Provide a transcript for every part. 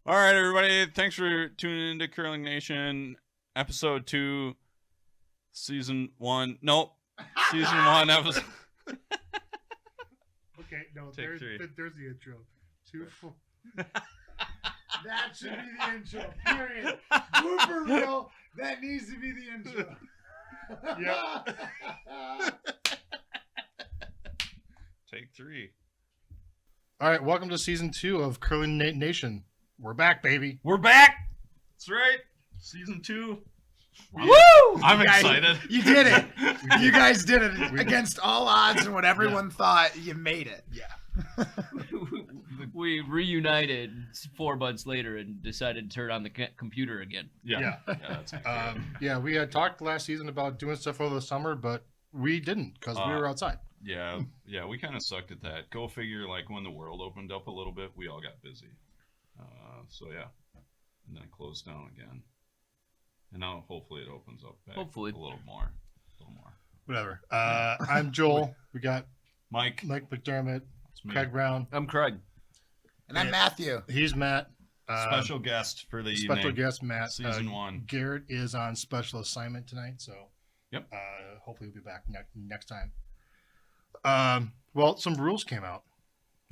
All right, everybody. Thanks for tuning into Curling Nation, episode 2, season 1. Nope, season 1, episode. Okay, no, Take three. there's the intro. 2, 4. That should be the intro. Period. Blooper reel. That needs to be the intro. Take 3. All right, welcome to season 2 of Curling Nation. We're back, baby. We're back. That's right. Season 2. Woo! I'm excited. You did it. You guys did it against all odds and what everyone thought. You made it. Yeah. We reunited 4 months later and decided to turn on the computer again. Yeah. That's Yeah, we had talked last season about doing stuff over the summer, but we didn't because we were outside. Yeah, we kind of sucked at that. Go figure, like, when the world opened up a little bit, we all got busy. So, yeah. And then it closed down again. And now, hopefully, it opens up back Hopefully. a little more. Whatever. I'm Joel. We got Mike. McDermid, It's me. Craig Brown. I'm Craig. And I'm Matthew. He's Matt. Special guest for the evening. Special guest, Matt. Season 1. Garrett is on special assignment tonight, so Yep. Hopefully we'll be back next time. Well, some rules came out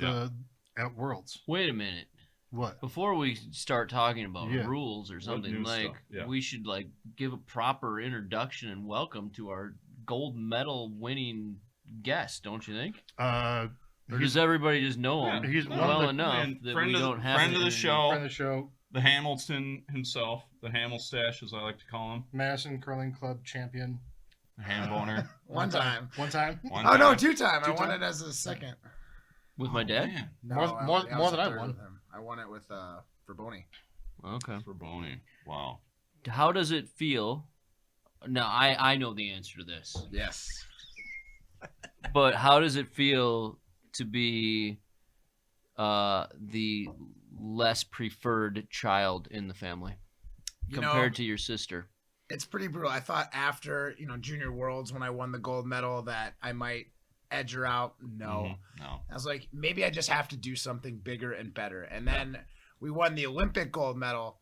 at Worlds. Wait a minute. What? Before we start talking about Yeah. rules or something, new like stuff? Yeah. we should like give a proper introduction and welcome to our gold medal winning guest, don't you think? Or does everybody just know him He's one of well the- enough man, that friend we of the- don't have friend to of the introduce- show. Friend of the show, The Hamilton himself. The Hamilstache, as I like to call him. Madison Curling Club champion. The ham boner. One time. One time. One Oh, no, time. 2 time. I won Two-time? it as a second. with my dad. Man, No, More I was than a I third won. with him. I won it with Verboni. Okay. for Boney. Wow. How does it feel? Now I know the answer to this, Yes. but how does it feel to be the less preferred child in the family compared to your sister? It's pretty brutal. I thought after, Junior Worlds when I won the gold medal that I might edge her out. No. Mhm. No. I was like, maybe I just have to do something bigger and better. And then we won the Olympic gold medal,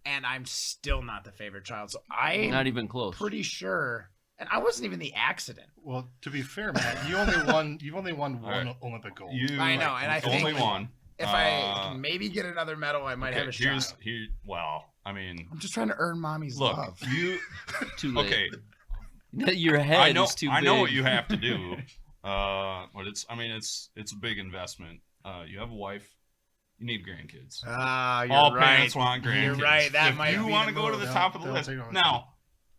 and I'm still not the favorite child. So I'm Not even close. pretty sure. And I wasn't even the accident. Well, to be fair, Matt, you've only won one right. Olympic gold. I know, and I think only one. If I can maybe get another medal, I might have a shot. Well, I mean, I'm just trying to earn mommy's look, love. you Too late. okay? Your head I know, is too big. I know what you have to do. But it's a big investment. You have a wife. You need grandkids. Ah, you're All right. parents want grandkids. You're right. That if might you be want the to go to move. the top of the They'll list. take it on. Now,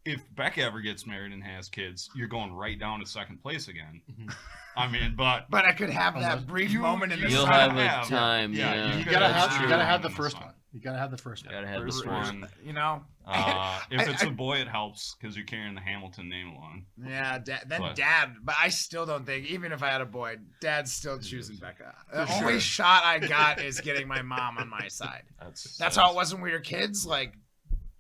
if Becca ever gets married and has kids, you're going right down to second place again. Mhm. I mean, but But I could have Unless- that brief You- moment in the You'll sun. have a time. Yeah, Yeah, You could gotta That's have true. the first one. You gotta have the first one. Gotta have the First first one. You know? If it's a boy, it helps because you're carrying the Hamilton name along. Yeah, But- dad. But I still don't think, even if I had a boy, dad's still choosing Becca. The For only sure. shot I got is getting my mom on my side. That's how it was when we were kids. Like,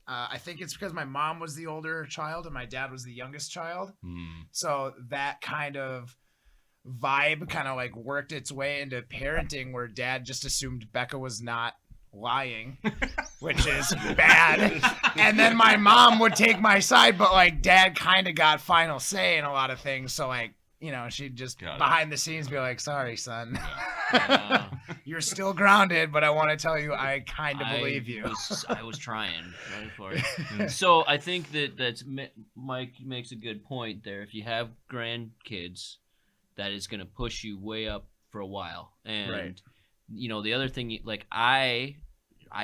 I think it's because my mom was the older child and my dad was the youngest child. Hmm. So that kind of vibe kind of like worked its way into parenting where dad just assumed Becca was not lying, which is bad. And then my mom would take my side, but like dad kind of got final say in a lot of things. So like, she'd just Got it. behind the scenes be like, sorry, son. Yeah. You're still grounded, but I want to tell you I kind of believe you. I was trying right for it. So I think that's Mike makes a good point there. If you have grandkids, that is going to push you way up for a while. And Right. The other thing, like I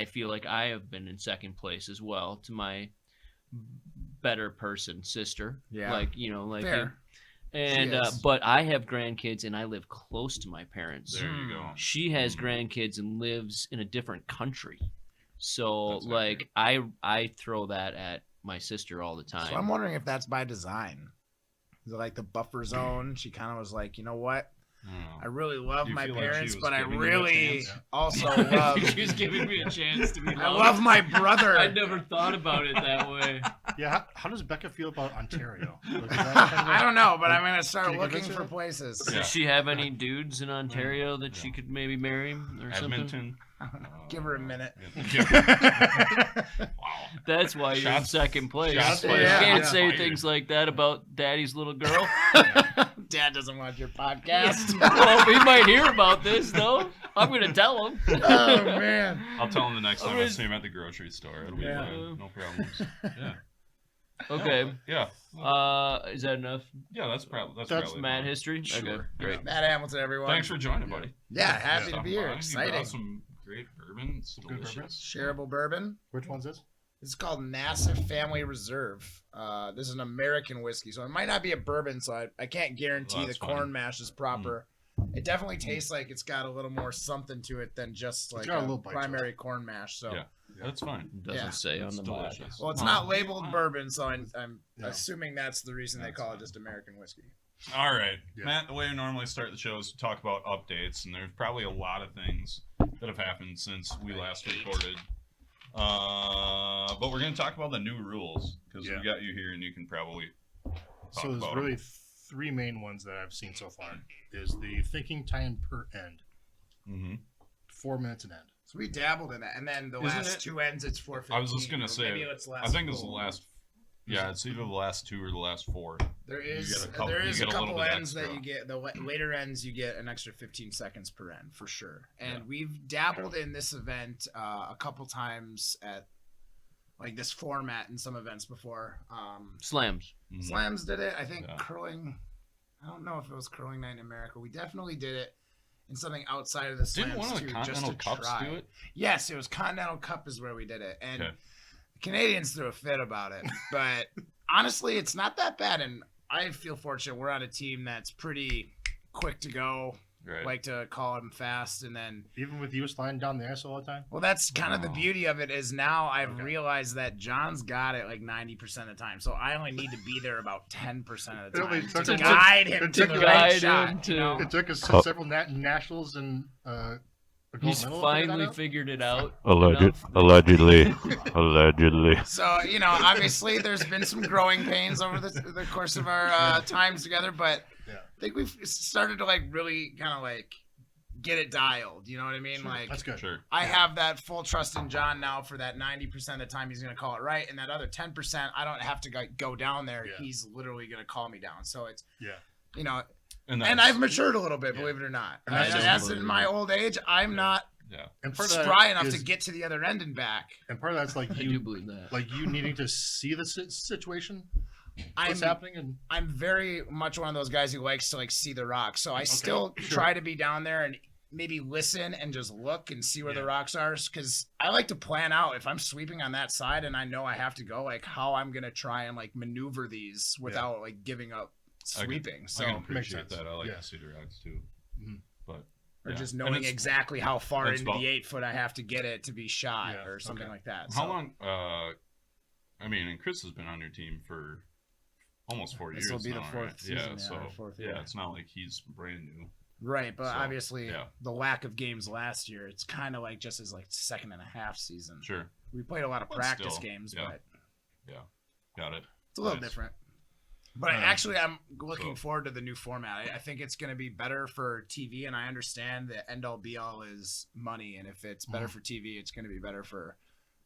feel like I have been in second place as well to my better person sister. Yeah. Like Fair. and She is. but I have grandkids and I live close to my parents. There you go. She has grandkids and lives in a different country. So That's like I throw that at my sister all the time. So I'm wondering if that's by design. Is it like the buffer zone? She kind of was like, you know what? I really love Do you my feel like she parents, was but I giving you a really chance? also I love. think she was giving me a chance to be I loved. love my brother. I never thought about it that way. Yeah, how does Becca feel about Ontario? Like, is that kind of I don't know, but like, I'm gonna start can you looking convince for her? places. Yeah. Does she have any dudes in Ontario that she could maybe marry or something? Edmonton. Give her a minute. Wow. That's why you're in Shots- second place. shots You fired. can't Yeah. say things like that about Daddy's little girl. Dad doesn't watch your podcast. Well, he might hear about this though. I'm gonna tell him. Oh man. I'll tell him the next time I Alright. see him at the grocery store. It'll be Yeah. fine. No problems. Yeah. Okay. Yeah. Is that enough? Yeah, that's probably Mad fine. history. Sure. Okay, great. Matt Hamilton, everyone. Thanks for joining, buddy. Yeah, happy to Stopping be here. by. You Exciting. brought some great bourbon. It's Good bourbon. delicious. Shareable bourbon. Which one's this? This is called Nassif Family Reserve. This is an American whiskey, so it might not be a bourbon, so I can't guarantee Well, the that's corn fine. mash is proper. It definitely tastes like it's got a little more something to it than just like got a a little bite to primary corn mash. So, Yeah. That's fine. Doesn't Yeah. say on It's the bottle. delicious. well, it's Oh. not labeled bourbon, so I'm Yeah. assuming that's the reason they That's call fine. it just American whiskey. All right, Yeah. Matt. The way we normally start the show is to talk about updates, and there's probably a lot of things that have happened since we last recorded. But we're going to talk about the new rules because Yeah. we got you here, and you can probably talk So there's about really them. three main ones that I've seen so far. Is the thinking time per end, Mhm. 4 minutes an end. So we dabbled in that, and then the Isn't last it- two ends, it's 4:15. I was just gonna or say, maybe it's last I think it's the full. last. Yeah, it's either the last two or the last four. There You is get a couple- there you is get a a little couple bit ends that extra. you get. The later ends you get an extra 15 seconds per end for sure. And Yeah. we've dabbled in this event a couple times at like this format in some events before. Slams. Mhm. Slams did it. I think Yeah. curling. I don't know if it was curling night in America. We definitely did it in something outside of the slams Didn't one of the too, just Continental to Cups try. do it? Yes, it was Continental Cup is where we did it, and Okay. Canadians threw a fit about it. But honestly, it's not that bad, and I feel fortunate. We're on a team that's pretty quick to go, Right. like to call them fast, and then Even with you sliding down the ice all the time. well, that's kind of the Oh. beauty of it is now I've Okay. realized that John's got it like 90% of the time, so I only need to be there about 10% of the It only time took- to it took- guide him it to took the you- right guide him shot. to- You know? It took us several nationals and a gold He's medal to figure that finally out. figured it out. Allegedly. Allegedly. So, you know, obviously there's been some growing pains over the course of our times together, but Yeah. I think we've started to like really kind of like get it dialed. You know what I mean? Sure, Like that's good. Sure. I have that full trust in John now for that 90% of the time he's going to call it right. And that other 10%, I don't have to go down there. Yeah. He's literally going to call me down. So it's, Yeah. you know, And and that's- I've matured a little bit, Yeah. believe it or not. And And that's that's just- in my old age. I'm Yeah. not Yeah. And part of that spry enough is- to get to the other end and back. And part of that's like I do you, believe that. like you needing to see the situation, I'm what's happening, and I'm very much one of those guys who likes to like see the rocks. So I still sure. try to be down there and maybe listen and just look and see where the Yeah. rocks are. Because I like to plan out if I'm sweeping on that side and I know I have to go, like how I'm gonna try and like maneuver these without like giving up sweeping. So I can Makes appreciate sense. that. I like Yeah. to see the rocks too. Mhm. But or yeah. just And knowing it's- exactly how far it's into about- the 8 foot I have to get it to be shot Yeah, or something okay. like that. How So long? I mean, and Chris has been on your team for almost 4 years. This will be the now, fourth right? season, Yeah. yeah, So or fourth yeah, year. it's not like he's brand new. Right, but So, obviously yeah. the lack of games last year, it's kind of like just as like second and a half season. Sure. We played a lot of But practice still, games, yeah. but Got it. it's a little Nice. different. But Alright. actually, I'm looking So- forward to the new format. I think it's going to be better for TV, and I understand that end all be all is money, and if it's better for TV, it's going to be better for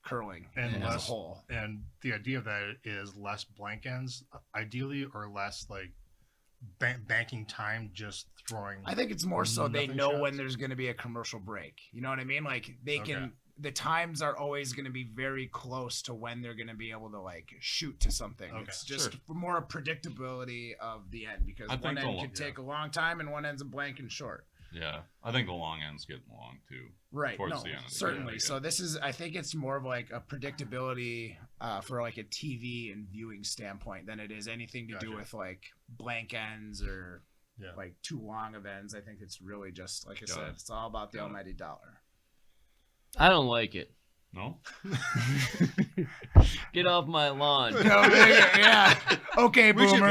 curling And as a less- whole. and the idea of that is less blank ends, ideally, or less like banking time, just throwing. I think it's more so they Nothing know shots? when there's going to be a commercial break. You know what I mean? Like they Okay. can. The times are always going to be very close to when they're going to be able to like shoot to something. Okay, It's just sure. for more predictability of the end because I one think end the- could take a long time and one end's a blank and short. Yeah. I think the long ends get long too. Right. Towards No, the end of the certainly. game, So this is, I think it's more of like a predictability for like a TV and viewing standpoint than it is anything to do Gotcha. with like blank ends or Yeah. like too long of ends. I think it's really just, like I Got said, it. it's all about the Got it. almighty dollar. I don't like it. No? Get off my lawn. No, yeah. Okay, boomer.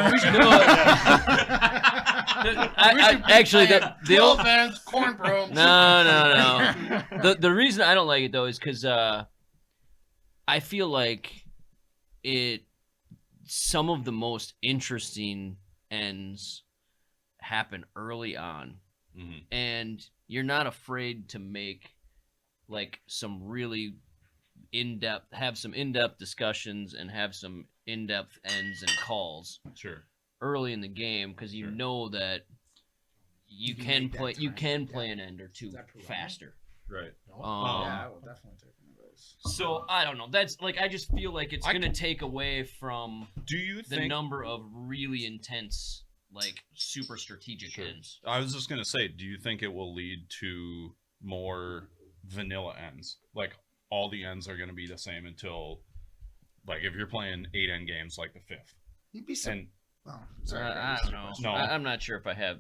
Actually, the old fans, corn brooms. no. The reason I don't like it though is because I feel like some of the most interesting ends happen early on, and you're not afraid to make like some really in-depth discussions and have some in-depth ends and calls Sure. early in the game because you know that you can play an end or two faster. Right. Yeah, I will definitely take one of those. So I don't know. That's like I just feel like it's gonna take away from Do you the think... number of really intense, like super strategic ends. I was just going to say, do you think it will lead to more vanilla ends? Like, all the ends are going to be the same until, like, if you're playing 8 end games, like the 5th. You'd be so. And Oh, sorry. I don't know. No. I'm not sure if I have.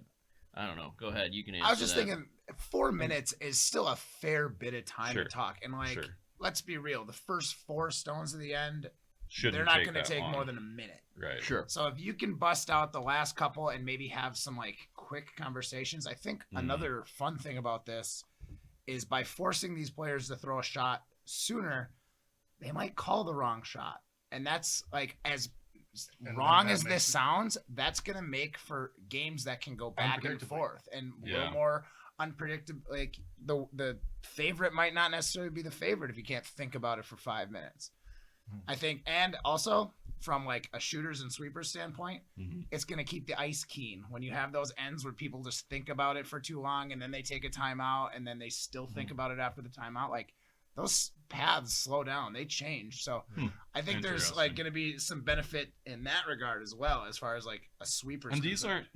I don't know. Go ahead. You can answer. I was just that. thinking 4 minutes is still a fair bit of time Sure. to talk. And, like, Sure. let's be real. The first 4 stones of the end, Shouldn't they're not take going to that take long. more than a minute. Right. Sure. So if you can bust out the last couple and maybe have some, like, quick conversations, I think another fun thing about this is by forcing these players to throw a shot sooner, they might call the wrong shot. And that's, like, as And wrong that as makes this it- sounds, that's going to make for games that can go back and Unpredictable. forth and a Yeah. little more unpredictable. Like the favorite might not necessarily be the favorite if you can't think about it for 5 minutes. I think, and also from like a shooters and sweepers standpoint, it's going to keep the ice keen when you have those ends where people just think about it for too long and then they take a timeout and then they still think about it after the timeout. Like those paths slow down, they change. So I think there's like Interesting. going to be some benefit in that regard as well, as far as like a sweeper. And these aren't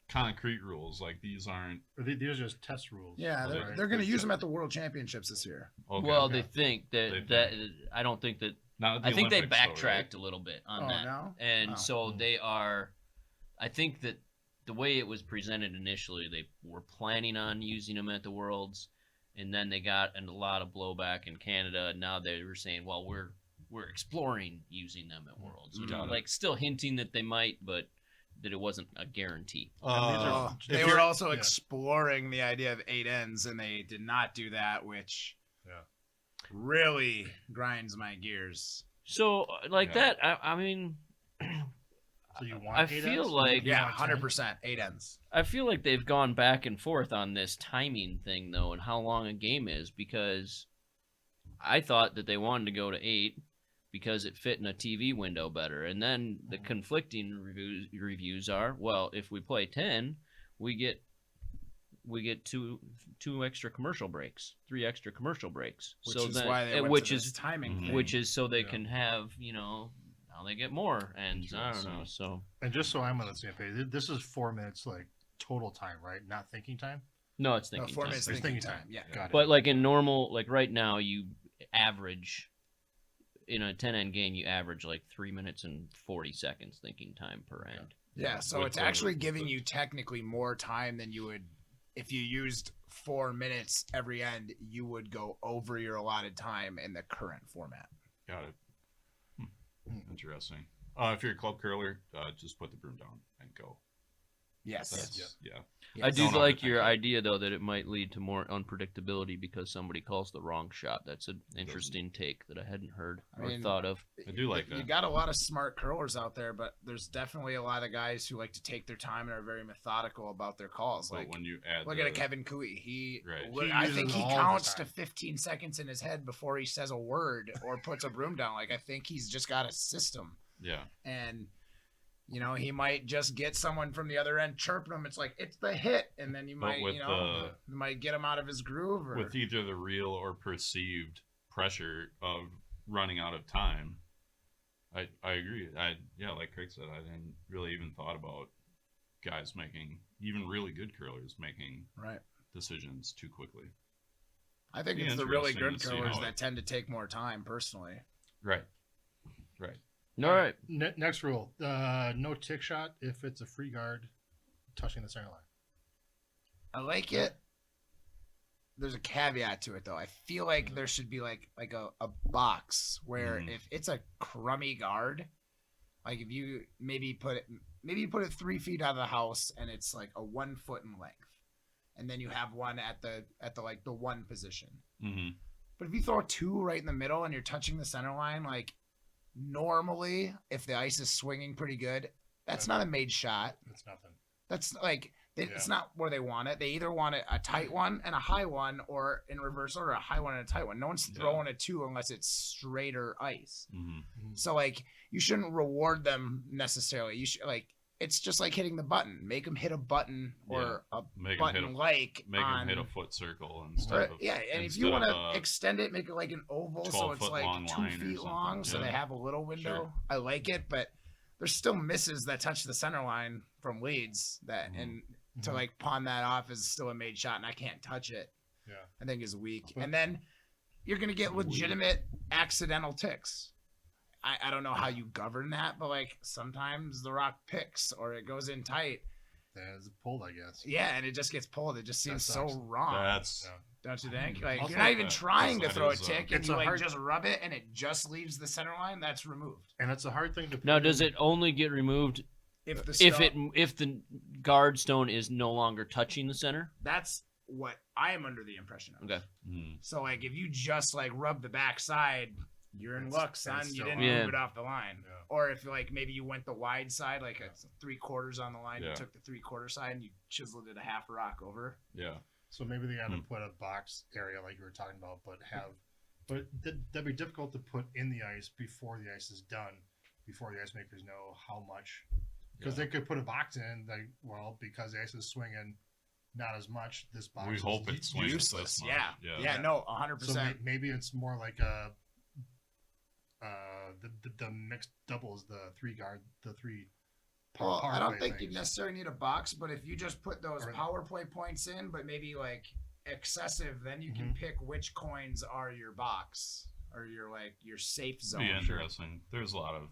concrete rules. Like, these aren't... These are just test rules. Yeah, Right. they're going to use them at the World Championships this year. Okay. Well, they think They that I don't think that. Not at the I think they Olympics, though, backtracked right? a little bit on Oh, that, no? and Oh. so they are. I think that the way it was presented initially, they were planning on using them at the Worlds, and then they got a lot of blowback in Canada. And now they were saying, "Well, we're exploring using them at Worlds," which Got it. like still hinting that they might, but that it wasn't a guarantee. They were also exploring the idea of 8 ends, and they did not do that, which really grinds my gears. So like Yeah. that, I mean, So you want I 8 feel ends? like- You Yeah, want 10? 100% 8 ends. I feel like they've gone back and forth on this timing thing, though, and how long a game is, because I thought that they wanted to go to 8 because it fit in a TV window better. And then the conflicting reviews are, well, if we play 10, we get two extra commercial breaks, 3 extra commercial breaks. Which so is then, why they went which to this is timing thing. which is so they Yeah. can have, now they get more, and I don't know. So And just so I'm on the same page, this is 4 minutes like total time, right? Not thinking time. no, it's No, thinking 4 time. minutes It's thinking thinking time. Yeah. Got it. But like in normal, like right now, you average in a 10 end game, you average like 3 minutes and 40 seconds thinking time per end. Yeah, so With it's the- actually giving with- you technically more time than you would if you used 4 minutes every end. You would go over your allotted time in the current format. Got it. Interesting. If you're a club curler, just put the broom down and go. Yes. That's, yeah. I do Don't like overthink your it. idea though that it might lead to more unpredictability because somebody calls the wrong shot. That's an interesting take that I hadn't heard I or mean, thought of. I do like You that. got a lot of smart curlers out there, but there's definitely a lot of guys who like to take their time and are very methodical about their calls. But Like, when you add look at a Kevin Cooey. He, Right. I He think uses he all the counts to time. 15 seconds in his head before he says a word or puts a broom down. Like, I think he's just got a system. Yeah. And he might just get someone from the other end chirping him. It's like, it's the hit, and then you But might, with you might get him out of his groove. Or With either the real or perceived pressure of running out of time, I agree. Like Craig said, I didn't really even thought about guys making, even really good curlers making right. decisions too quickly. I think Be it's the really good interesting to see curlers how that it- tend to take more time, personally. Right. All right. Next rule: no tick shot if it's a free guard touching the center line. I like it. there's a caveat to it though. I feel like there should be like a box where if it's a crummy guard, like if you maybe put it 3 feet out of the house and it's like a 1 foot in length, and then you have one at the like the 1 position. Mm-hmm. But if you throw 2 right in the middle and you're touching the center line, like normally if the ice is swinging pretty good, that's not a made shot. It's nothing. That's like it's not where they want it. They either want it a tight one and a high one, or in reverse order, a high one and a tight one. No one's throwing a 2 unless it's straighter ice. Mm-hmm. So like you shouldn't reward them necessarily. You should like it's just like hitting the button. Make them hit a button or a button make them hit a foot circle instead of and if you want to extend it, make it like an oval so it's like 2 feet long, so they have a little window. Sure. I like it, but there's still misses that touch the center line from leads that and to like pawn that off is still a made shot and I can't touch it. Yeah, I think is weak. And then you're gonna get legitimate accidental ticks. I don't know how you govern that, but like sometimes the rock picks or it goes in tight. It's pulled, I guess. Yeah, and it just gets pulled. It just seems so wrong. Don't you think? Like you're not even trying to throw a tick, and you like just rub it, and it just leaves the center line. That's removed. And it's a hard thing to. Now, does it only get removed if the guard stone is no longer touching the center? That's what I am under the impression of. Okay. So like if you just like rub the back side, you're in luck, son. You didn't move it off the line. Yeah. Or if like maybe you went the wide side, like it's 3/4 on the line, you took the 3/4 side and you chiseled it a half rock over. Yeah. So maybe they got to put a box area like you were talking about, but that'd be difficult to put in the ice before the ice is done, before the ice makers know how much, because they could put a box in like, well, because the ice is swinging not as much, this box we hope it swings useless. This much. Yeah, no, 100%. So maybe it's more like a the mixed doubles, the 3 Well, I don't think you necessarily need a box, but if you just put those power play points in, but maybe like excessive, then you can pick which coins are your box or your safe zone. Be interesting. There's a lot of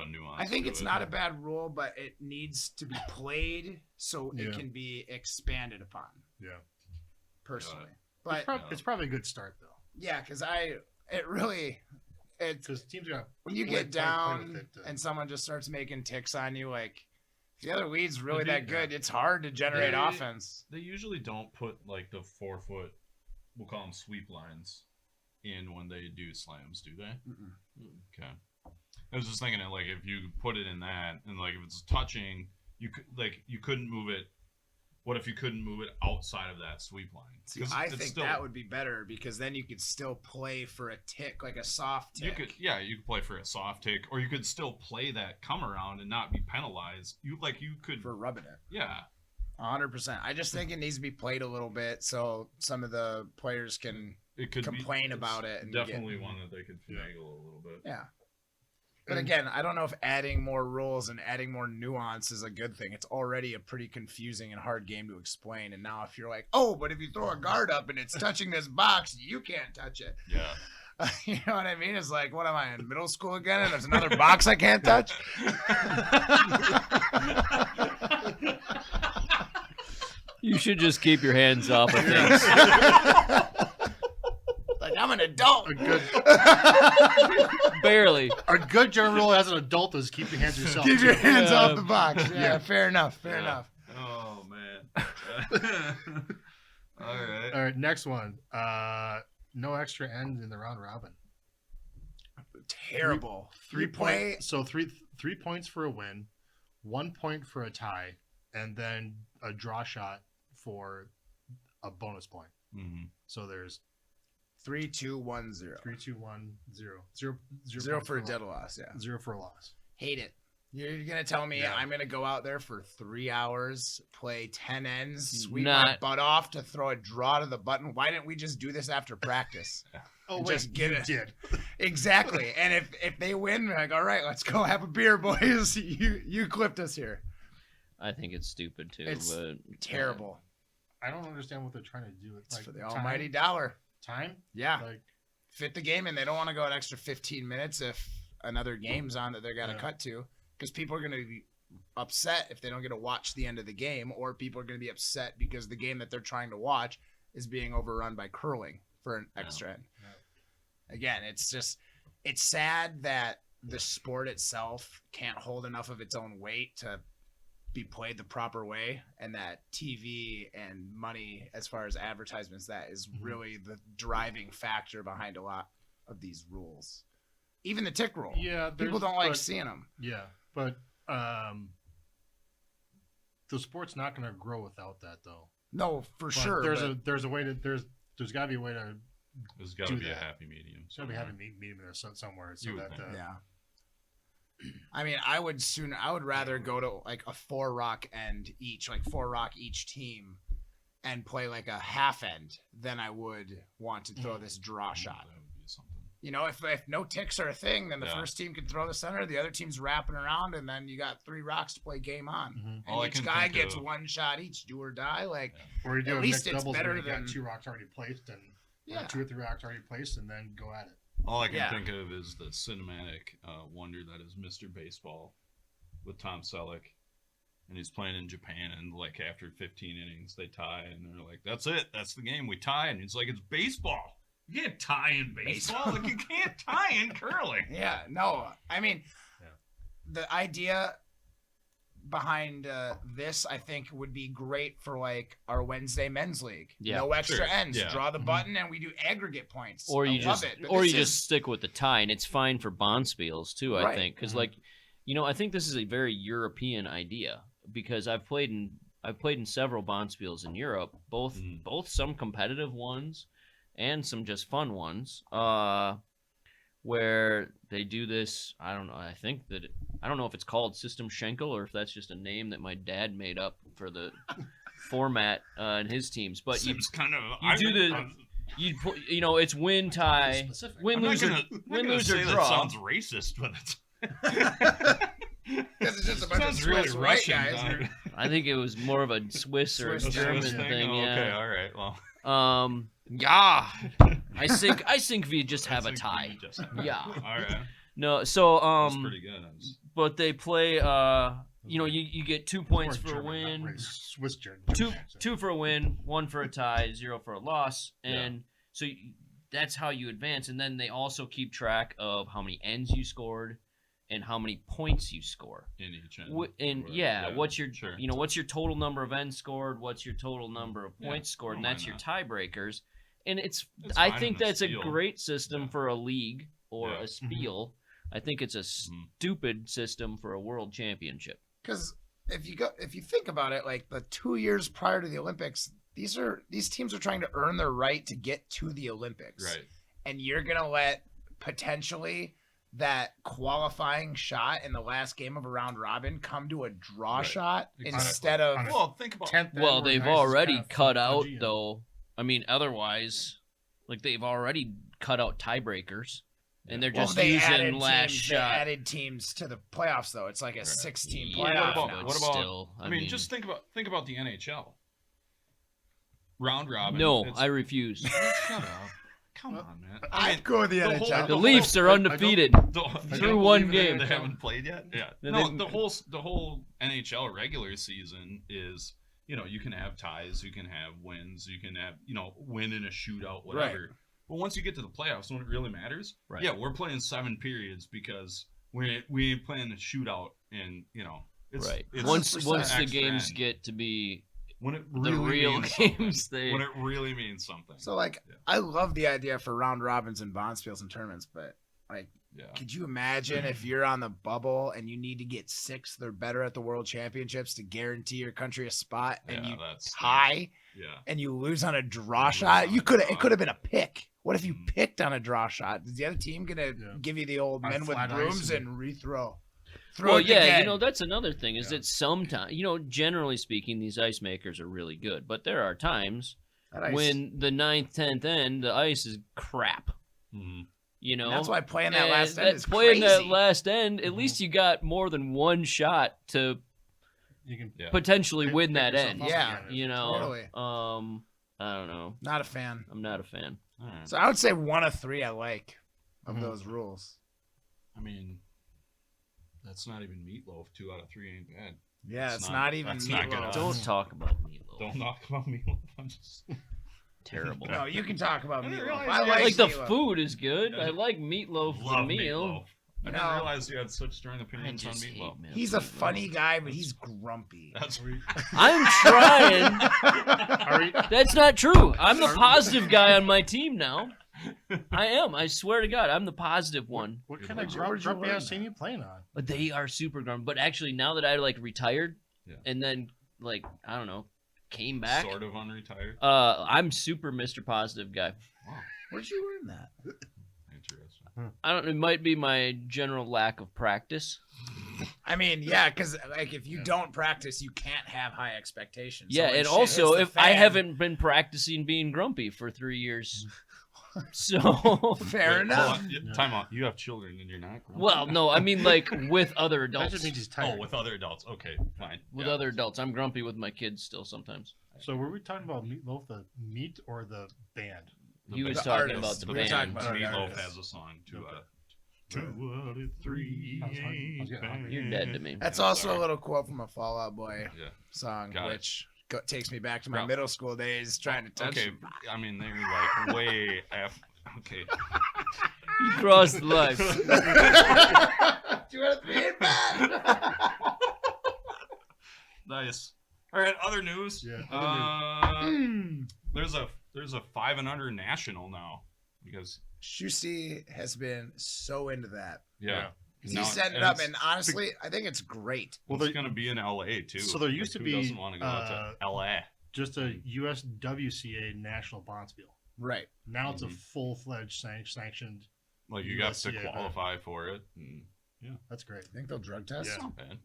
nuance. I think it's not a bad rule, but it needs to be played so it can be expanded upon. Yeah. Personally, but it's probably a good start though. Yeah, because because teams got when you get down and someone just starts making ticks on you, like if the other lead's really that good, it's hard to generate offense. They usually don't put like the 4 foot, we'll call them sweep lines, in when they do slams, do they? Okay. I was just thinking that like if you put it in that and like if it's touching, you couldn't move it. What if you couldn't move it outside of that sweep line? See, I think that would be better because then you could still play for a tick, like a soft tick. You could play for a soft tick, or you could still play that come around and not be penalized. You could for rubbing it. Yeah, 100%. I just think it needs to be played a little bit so some of the players can complain about it. And definitely one that they could finagle a little bit. Yeah. But again, I don't know if adding more rules and adding more nuance is a good thing. It's already a pretty confusing and hard game to explain. And now if you're like, oh, but if you throw a guard up and it's touching this box, you can't touch it. Yeah. You know what I mean? It's like, what am I, in middle school again? And there's another box I can't touch? You should just keep your hands off of things. Like, I'm an adult. Barely. A good general rule as an adult is keep your hands yourself. Keep your hands off the box. Yeah, fair enough. Fair enough. Oh, man. All right. Next one. No extra ends in the round robin. Terrible. 3 points. So 3 points for a win, 1 point for a tie, and then a draw shot for a bonus point. Mm-hmm. So there's 3, 2, 1, 0. 3, 2, 1, 0. 0 for a dead loss. Yeah. 0 for a loss. Hate it. You're gonna tell me I'm gonna go out there for 3 hours, play 10 ends, sweep my butt off to throw a draw to the button? Why didn't we just do this after practice? Just get it. Did. Exactly. And if they win, we're like, all right, let's go have a beer, boys. You clipped us here. I think it's stupid too. It's but terrible. I don't understand what they're trying to do. It's like for the almighty dollar. Time? Yeah. Fit the game in. They don't want to go an extra 15 minutes if another game's on that they're going to cut to. Because people are going to be upset if they don't get to watch the end of the game, or people are going to be upset because the game that they're trying to watch is being overrun by curling for an extra end. Again, it's sad that the sport itself can't hold enough of its own weight to be played the proper way, and that TV and money as far as advertisements, that is really the driving factor behind a lot of these rules. Even the tick rule. Yeah, people don't like seeing them. Yeah, but the sport's not going to grow without that, though. No, for But sure. there's a way to there's got to be a way to There's got to do be a that. happy medium. There's got to be having medium there somewhere so You would that think. Yeah. I mean, I would rather go to like a 4 rock end each, like 4 rock each team, and play like a half end than I would want to throw this draw shot. That would be something. You know, if no ticks are a thing, then the first team can throw the center, the other team's wrapping around, and then you got 3 rocks to play game on. And All I each can guy think gets of- 1 shot each, do or die. Like, or you do At a least mixed it's doubles better where you than- got 2 rocks already placed and or Yeah. 2 or 3 rocks already placed, and then go at it. All I can Yeah. think of is the cinematic wonder that is Mr. Baseball with Tom Selleck. And he's playing in Japan, and like after 15 innings, they tie, and they're like, "That's it, that's the game, we tie." And he's like, "It's baseball. You can't tie in baseball. Like you can't tie in curling." yeah, no. I mean, the idea behind this, I think, would be great for like our Wednesday men's league. Yeah. No extra Sure. ends. Yeah. Draw the button, and we do aggregate points. Or I you love just it. But or this you is- just stick with the tie, and it's fine for bonspiels too. I Right. think because like I think this is a very European idea because I've played in several bonspiels in Europe, both some competitive ones and some just fun ones. Where they do this, I don't know. I think that I don't know if it's called System Schenkel or if that's just a name that my dad made up for the format in his teams. But you Seems kind of. it's win tie, Specific. win lose or say draw. That sounds racist, but it's. Because it's just a bunch of sounds really Swiss white Russian. guys. Don. I think it was more of a Swiss or a Swiss German Swiss thing. Oh, okay, Yeah. all right. Well, Yeah. I think we just have a I think tie. we just have- Yeah. All right. No, so That's pretty good. but they play you get 2 points Or for a German, not win, really Swiss German. two for a win, 1 for a tie, 0 for a loss, and so that's how you advance. And then they also keep track of how many ends you scored and how many points you score. In each end. What's your sure. what's your total number of ends scored? What's your total number of Yeah, points scored? I And don't that's your mind tiebreakers. And It's I fine think in a that's a spiel. great system for a league or Yeah. a spiel. I think it's a stupid system for a world championship. Because if you think about it, like the 2 years prior to the Olympics, these teams are trying to earn their right to get to the Olympics. Right. And you're gonna let potentially that qualifying shot in the last game of a round robin come to a draw Right. shot Exactly. instead of On a Well, think about. 10th Well, end where they've the ice is already kind of cut out fudgy and- though. I mean, otherwise, like they've already cut out tiebreakers, and they're just they using added last teams, shot. They added teams to the playoffs though. It's like a 16 Yeah, playoff what now. about- but still, I mean, just think about the NHL. Round robin. no, it's- I refuse. Shut up. Come on, man. I'd go with the the NHL. whole- The Leafs are I undefeated. Through Through one game. they haven't played yet. Yeah, And no. then- The whole NHL regular season is, you can have ties, you can have wins, you can have win in a shootout, whatever. But once you get to the playoffs, when it really matters, Right. yeah, we're playing 7 periods because we ain't playing a shootout, and it's Right. It's Once the extra games end. get to be when it the really real means games, something. When it really means something. So like, Yeah. I love the idea for round robins and bonspiels and tournaments, but like, Yeah. could you imagine if you're on the bubble and you need to get 6th or better at the World Championships to guarantee your country a spot, and you that's tie Yeah. and you lose on a draw Lose shot? on You a could draw. it could have been a pick. What if you Mhm. picked on a draw shot? Is the other team gonna Yeah. give you the old On men with flat ice brooms and- and rethrow? Well, it yeah, again. that's another thing is Yeah. that sometimes, generally speaking, these ice makers are really good, but there are times That ice- when the 9th, 10th end, the ice is crap. Mhm. that's why playing that last end is playing crazy. that last end, at least you got more than one shot to You can Yeah. potentially pick win that yourself end. up Yeah. again. Totally. I don't know. Not a fan. I'm not a fan. All right. So I would say 1 of 3 I like of Mhm. those rules. I mean, that's not even meatloaf. 2 out of 3 ain't bad. Yeah, That's it's not- not even that's not good meatloaf. odds. Don't talk about meatloaf. Don't knock about meatloaf. I'm just. terrible. No, you can talk about I didn't meatloaf. realize I you like Like the meatloaf. food is good. I like meatloaf the Love meal. meatloaf. I didn't No. realize you had such strong I opinions on just hate meatloaf. meatloaf. He's a funny guy, but he's grumpy. That's I'm trying. Are we, That's not true. I'm the positive guy on my team now. I am. I swear to God, I'm the positive one. what Good kind of lord. grumpy ass team you playing on? But they are super grumpy. But actually, now that I like retired, Yeah. and then like I don't know, came back. sort of unretired. I'm super Mr. Positive guy. Wow, Where'd you learn that? interesting. I don't. It might be my general lack of practice. I mean, yeah, because like if you don't practice, you can't have high expectations. So Yeah, when and shit also hits the if I fan- haven't been practicing being grumpy for 3 years, so fair Wait, enough. hold on. Time out. You have children and you're not grumpy? well, no, I mean like with other That adults. just means he's tired. Oh, with other adults. Okay, fine. With Yeah. other adults, I'm grumpy with my kids still sometimes. So were we talking about Meatloaf, the meat, or the band? The He was band. talking artist. about the We were talking band. about Meatloaf artists. has a song. Two Okay. out of three. I was getting hungry. You're dead to me. That's Yeah, also sorry. a little quote from a Fall Out Boy Yeah. song, Got it. which takes me back to my Bro. middle school days trying to touch. Okay, I mean they're like way after. Okay. You crossed the line. 2 out of 3 ain't bad. Nice. All right. Other news. Yeah. There's a 5 and under national now because Shusty has been so into that. yeah. He's Now- setting it and up, it's- and honestly, I think it's great. Well, it's there- going to be in LA too. So there used to who be, doesn't want to go out to LA. just a USWCA national bonspiel. Right. Now it's a Mhm. full-fledged sanctioned. Like you got to USCA, man. qualify for it. And, That's great. Think they'll drug test? Yeah. not bad.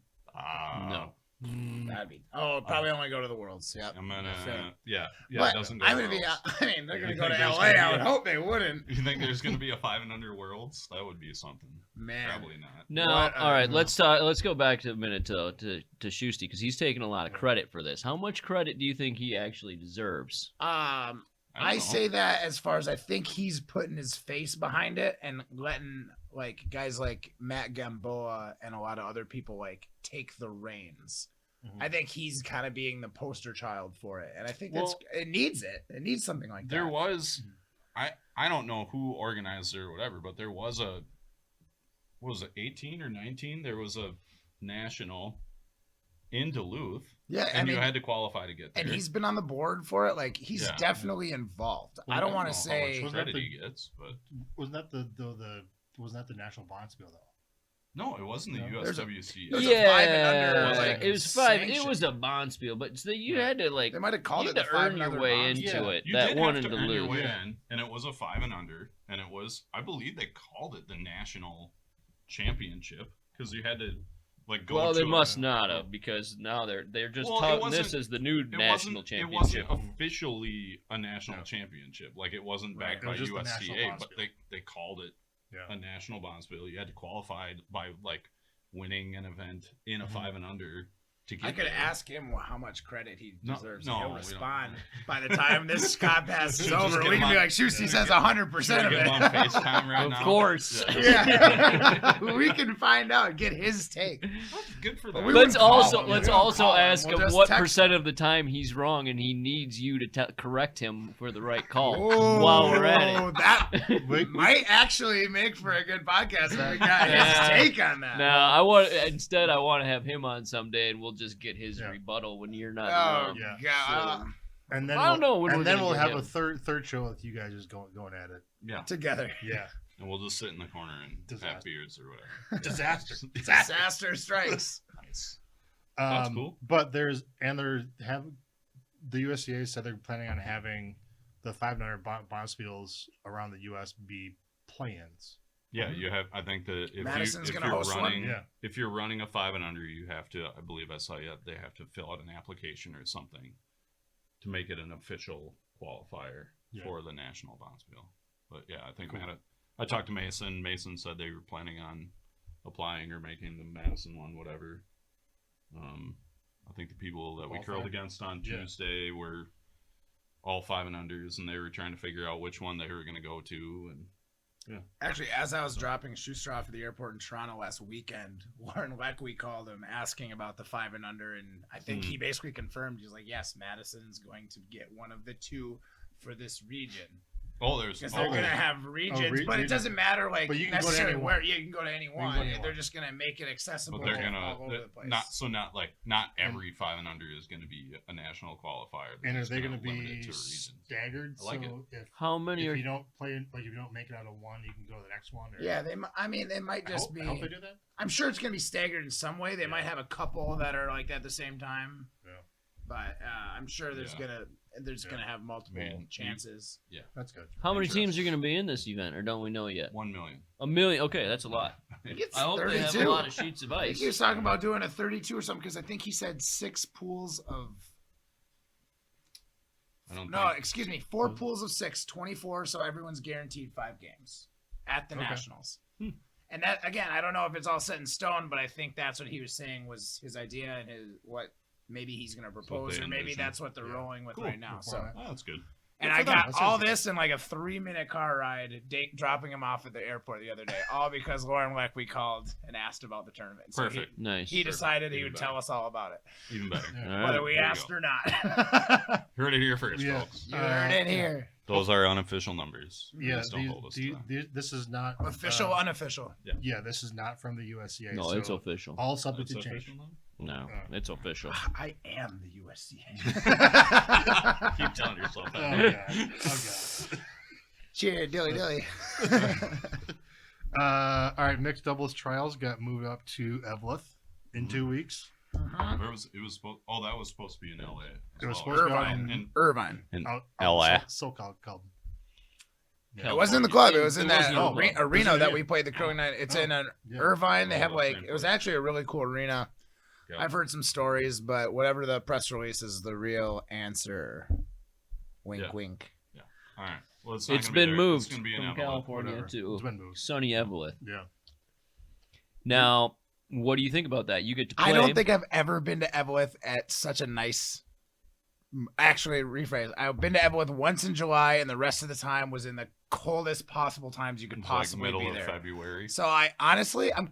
No. That'd be. Oh, probably only go to the Worlds. Yep. I'm gonna. Fair. Yeah. But It doesn't go. I'm gonna be. Worlds. I mean, they're gonna You go to think there's LA. gonna I be would a- hope they wouldn't. You think there's going to be a 5 and under worlds? That would be something. Man. Probably not. No, What? all right. No. Let's talk. Let's go back to a minute to Shusty because he's taking a lot of credit for this. How much credit do you think he actually deserves? I don't know. say that as far as I think he's putting his face behind it and letting like guys like Matt Gamboa and a lot of other people like take the reins. Mhm. I think he's kind of being the poster child for it, and I think Well, it needs it. It needs something like There that. was, I don't know who organized it or whatever, but there was a, what was it, 18 or 19? There was a national in Duluth, Yeah, and I you mean, had to qualify to get there. and he's been on the board for it. Like he's Yeah. definitely involved. Well, I don't know want to how say much Wasn't that credit the- he gets, but Wasn't that the wasn't that the national bonspiel though? no, it wasn't the No. There's a- USWC. there's a 5 and under, Was like, it was 5. It sanction. was a bonspiel, but so you Right. had to like they might have called you it had the to 5 earn and your under way bonds. into Yeah. it. You That did one have in to earn your Duluth. way in, and it was a 5 and under, and it was, I believe they called it the national championship because you had to like go. Well, to they a- must not have because now they're just Well, it touting this wasn't- as the new It national wasn't. championship. It wasn't officially a national No. championship. Like it wasn't Right. backed It by was just the national USCA, but bonspiel. they called it Yeah. a national bonspiel. You had to qualify by like winning an event in a Mhm. 5 and under to get. I could there. ask him how much credit he No, deserves. no, He'll we don't. respond by the time this podcast is Just over. get We him can be on- like, Shusty yeah, says get- 100% of Should we it. get him on FaceTime right Of now? course. Yeah. Yeah, we can find out, get his take. Good for But them. we Let's wouldn't call also him. let's We don't also call him. ask We'll him just what text percent of the time he's wrong, and he needs you to correct him for the right call Oh, while we're at that Wait, might actually make for a good podcast. If we got his Yeah. take on that. No, I want to have him on someday, and we'll just get his Yeah. rebuttal when you're not Oh around. Yeah. God, and then I don't know when we're and then gonna we'll get have him. a third show with you guys just going at it. Yeah, together. Yeah. and we'll just sit in the corner and have Disaster. beards or whatever. Disaster. Disaster strikes. Nice. Sounds cool. But the USCA said they're planning on having the 500 bonspiels around the U.S. be play-ins. Yeah, you have. I think that if Madison's if gonna you're host one? running, Yeah. if you're running a 5 and under, you have to. I believe I saw they have to fill out an application or something to make it an official qualifier Yeah. for the national bonspiel. But yeah, I think I talked to Mason. Mason said they were planning on applying or making the Madison one, whatever. I think the people that we All curled five? against on Yeah. Tuesday were all 5 and unders, and they were trying to figure out which one they were going to go to. And Actually, as I was dropping Schuster off at the airport in Toronto last weekend, Warren Leckwey called him asking about the 5 and under, and I think he basically confirmed. He's like, yes, Madison's going to get one of the 2 for this region. Oh, there's. Because they're gonna have regions, but it doesn't matter like But you can go to necessarily any where. one. Yeah, you can go to any can one. go to any They're one. just gonna make it accessible But they're gonna all over the place. not every 5 and under is gonna be a national qualifier. And are just they going to limit it be to a region. staggered? I like so if How many if are? you don't play, like if you don't make it out of one, you can go to the next one. Or... Yeah, I mean, they might I just hope, be. I hope they do that. I'm sure it's gonna be staggered in some way. They Yeah. might have a couple that are like at the same time. Yeah. But I'm sure there's Yeah. gonna have multiple Man, chances. That's good. How many teams are going to be in this event, or don't we know yet? 1 million. 1 million. Okay, that's a lot. It's I hope they have a 32. lot of sheets of I think ice. he was talking about doing a 32 or something because I think he said 6 pools of. I don't No, think. excuse me, 4 pools of 6, 24. So everyone's guaranteed 5 games at the Okay. Nationals. And that again, I don't know if it's all set in stone, but I think that's what he was saying was his idea and what maybe he's going to what propose, they or maybe envision. that's what they're Yeah. rolling with Cool. right now. Good So. point. Oh, that's good. And Good I for them. got That all sounds this in like a 3-minute car ride, dropping him off at the airport the other day, all because Lauren Leckley called and asked about the tournament. So Perfect. Nice. He decided he Even would better. tell us all about it, Even better. Yeah. All right. whether we there you asked go. or not. Heard it here first, Yeah. folks. You heard it yeah. here. Those are unofficial numbers. Yeah, Please don't hold us to them. this is not Official, unofficial. Yeah, this is not from the USCA. No, so it's official. all subject That's to change. official now? No, it's official. I am the USCA. Keep telling yourself Oh that. god. Oh god. Cheer, dilly dilly. All right, mixed doubles trials got moved up to Eveleth in 2 weeks. Where was it? Was supposed? Oh, that was supposed to be in LA. It was as well. supposed to be Irvine. And Irvine. Out LA. so-called club. It wasn't in the club. It was in It that wasn't in the club. arena Was it that in- we played the curling night. It's in an Yeah. Irvine. They Oh, have the like same it was place. actually a really cool arena. Yep. I've heard some stories, but whatever the press release is, the real answer. Wink, Yeah. wink. all right. Well, it's not It's gonna be been there. moved It's gonna be in from Avalon. California Whatever. to It's been moved. sunny Eveleth. Yeah. Now, what do you think about that? You get to play. I don't think I've ever been to Eveleth at such a nice. Actually, rephrase. I've been to Eveleth once in July, and the rest of the time was in the coldest possible times you could It's like possibly middle be of there. February. So I honestly, I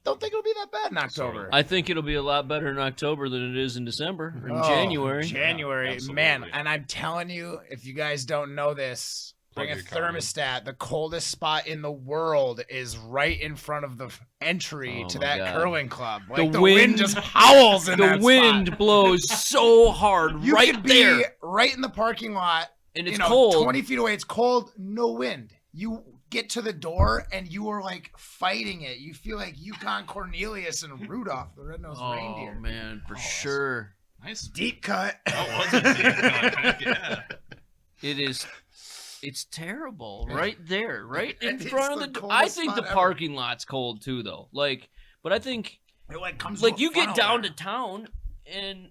don't think it'll be that bad in October. I think it'll be a lot better in October than it is in December or in Oh, January. January, absolutely. man, and I'm telling you, if you guys don't know this, bring a Plug your card in. thermostat. The coldest spot in the world is right in front of the entry Oh to my that God. curling club. Like The the wind wind- just howls in The that wind spot. blows so hard You right could be there, right in the parking lot. and it's you know, cold. 20 feet away. It's cold, no wind. You get to the door and you are like fighting it. You feel like Yukon Cornelius and Rudolph, the red-nosed Oh reindeer. man, for Oh, that's- sure. Deep Nice. cut. That was a deep cut. Heck yeah. It is. It's terrible right there, right in It's front of the the. coldest I think the spot ever. parking lot's cold too, though. Like, but I think It like comes like to a you get funnel down there. to town and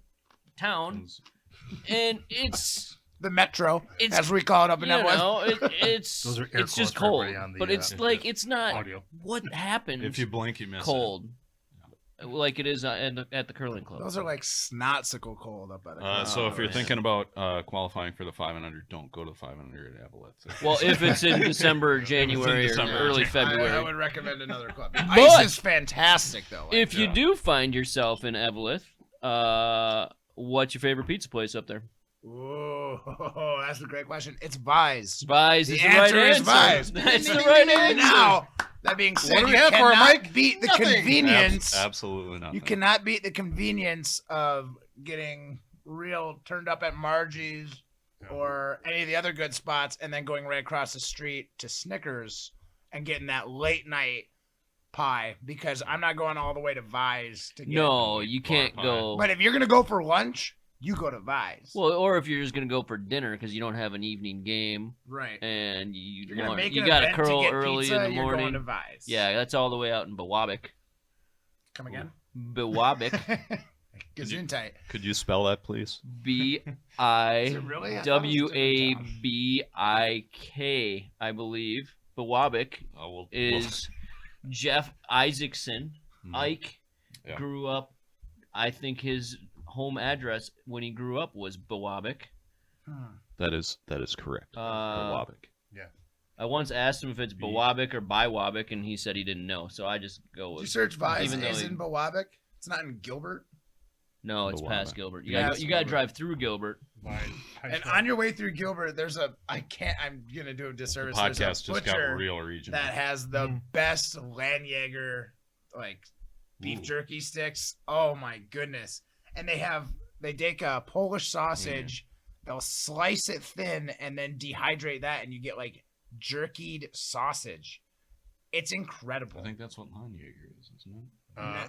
it's the metro, it's as we call it up in you Evelyn. know it's Those are air it's just quotes for cold, everybody on the, but it's uh, like it's not Audio. what happens If you blink, you miss cold, like it is at the curling club. Those are like snotsicle cold up at it. So if you're man. thinking about qualifying for the 5 and under, don't go to the 5 and under at Avalon. Well, if it's in December, January, December, or early I February. would recommend another club. But- Ice is fantastic though. Like, If you Yeah. do find yourself in Eveleth, what's your favorite pizza place up there? Whoa, that's a great question. It's Vise. Vise The is the right answer is answer. Vise. That's the right answer. Now, that being said, do we you have for it, cannot Mike? beat the Nothing. convenience. Absolutely not. You cannot beat the convenience of getting real turned up at Margie's Yeah. or any of the other good spots and then going right across the street to Snickers and getting that late night pie because I'm not going all the way to Vise to get No, you can't Pie. go. But if you're going to go for lunch, you go to Vise. Well, or if you're just gonna go for dinner because you don't have an evening game right. and you You're going to make you an got to event curl to get early pizza, in the you're going morning. to Vise. Yeah, that's all the way out in Biwabik. Come again? Biwabik. Gesundheit. Could you spell that, please? Is B-I. it really? I thought it was a different town. WABIK, I believe. Biwabik Oh, is Jeff Isaacson. Mhm. Ike Yeah. grew up. I think his home address when he grew up was Biwabik. That is correct. Biwabik. I once asked him if it's Biwabik or Biwabik, and he said he didn't know. So I just go Did you with search Vise? even though Is he- in Biwabik? It's not in Gilbert. no. It's past Biwabik. Gilbert. Past You gotta Gilbert. drive through Gilbert. Vine. And on your way through Gilbert, there's I'm gonna do a The disservice. podcast There's a just got butcher real regional. that has the best Landjaeger beef jerky sticks. Oh my goodness! And they take a Polish sausage, they'll slice it thin and then dehydrate that, and you get jerkied sausage. It's incredible. I think that's what Landjaeger is, isn't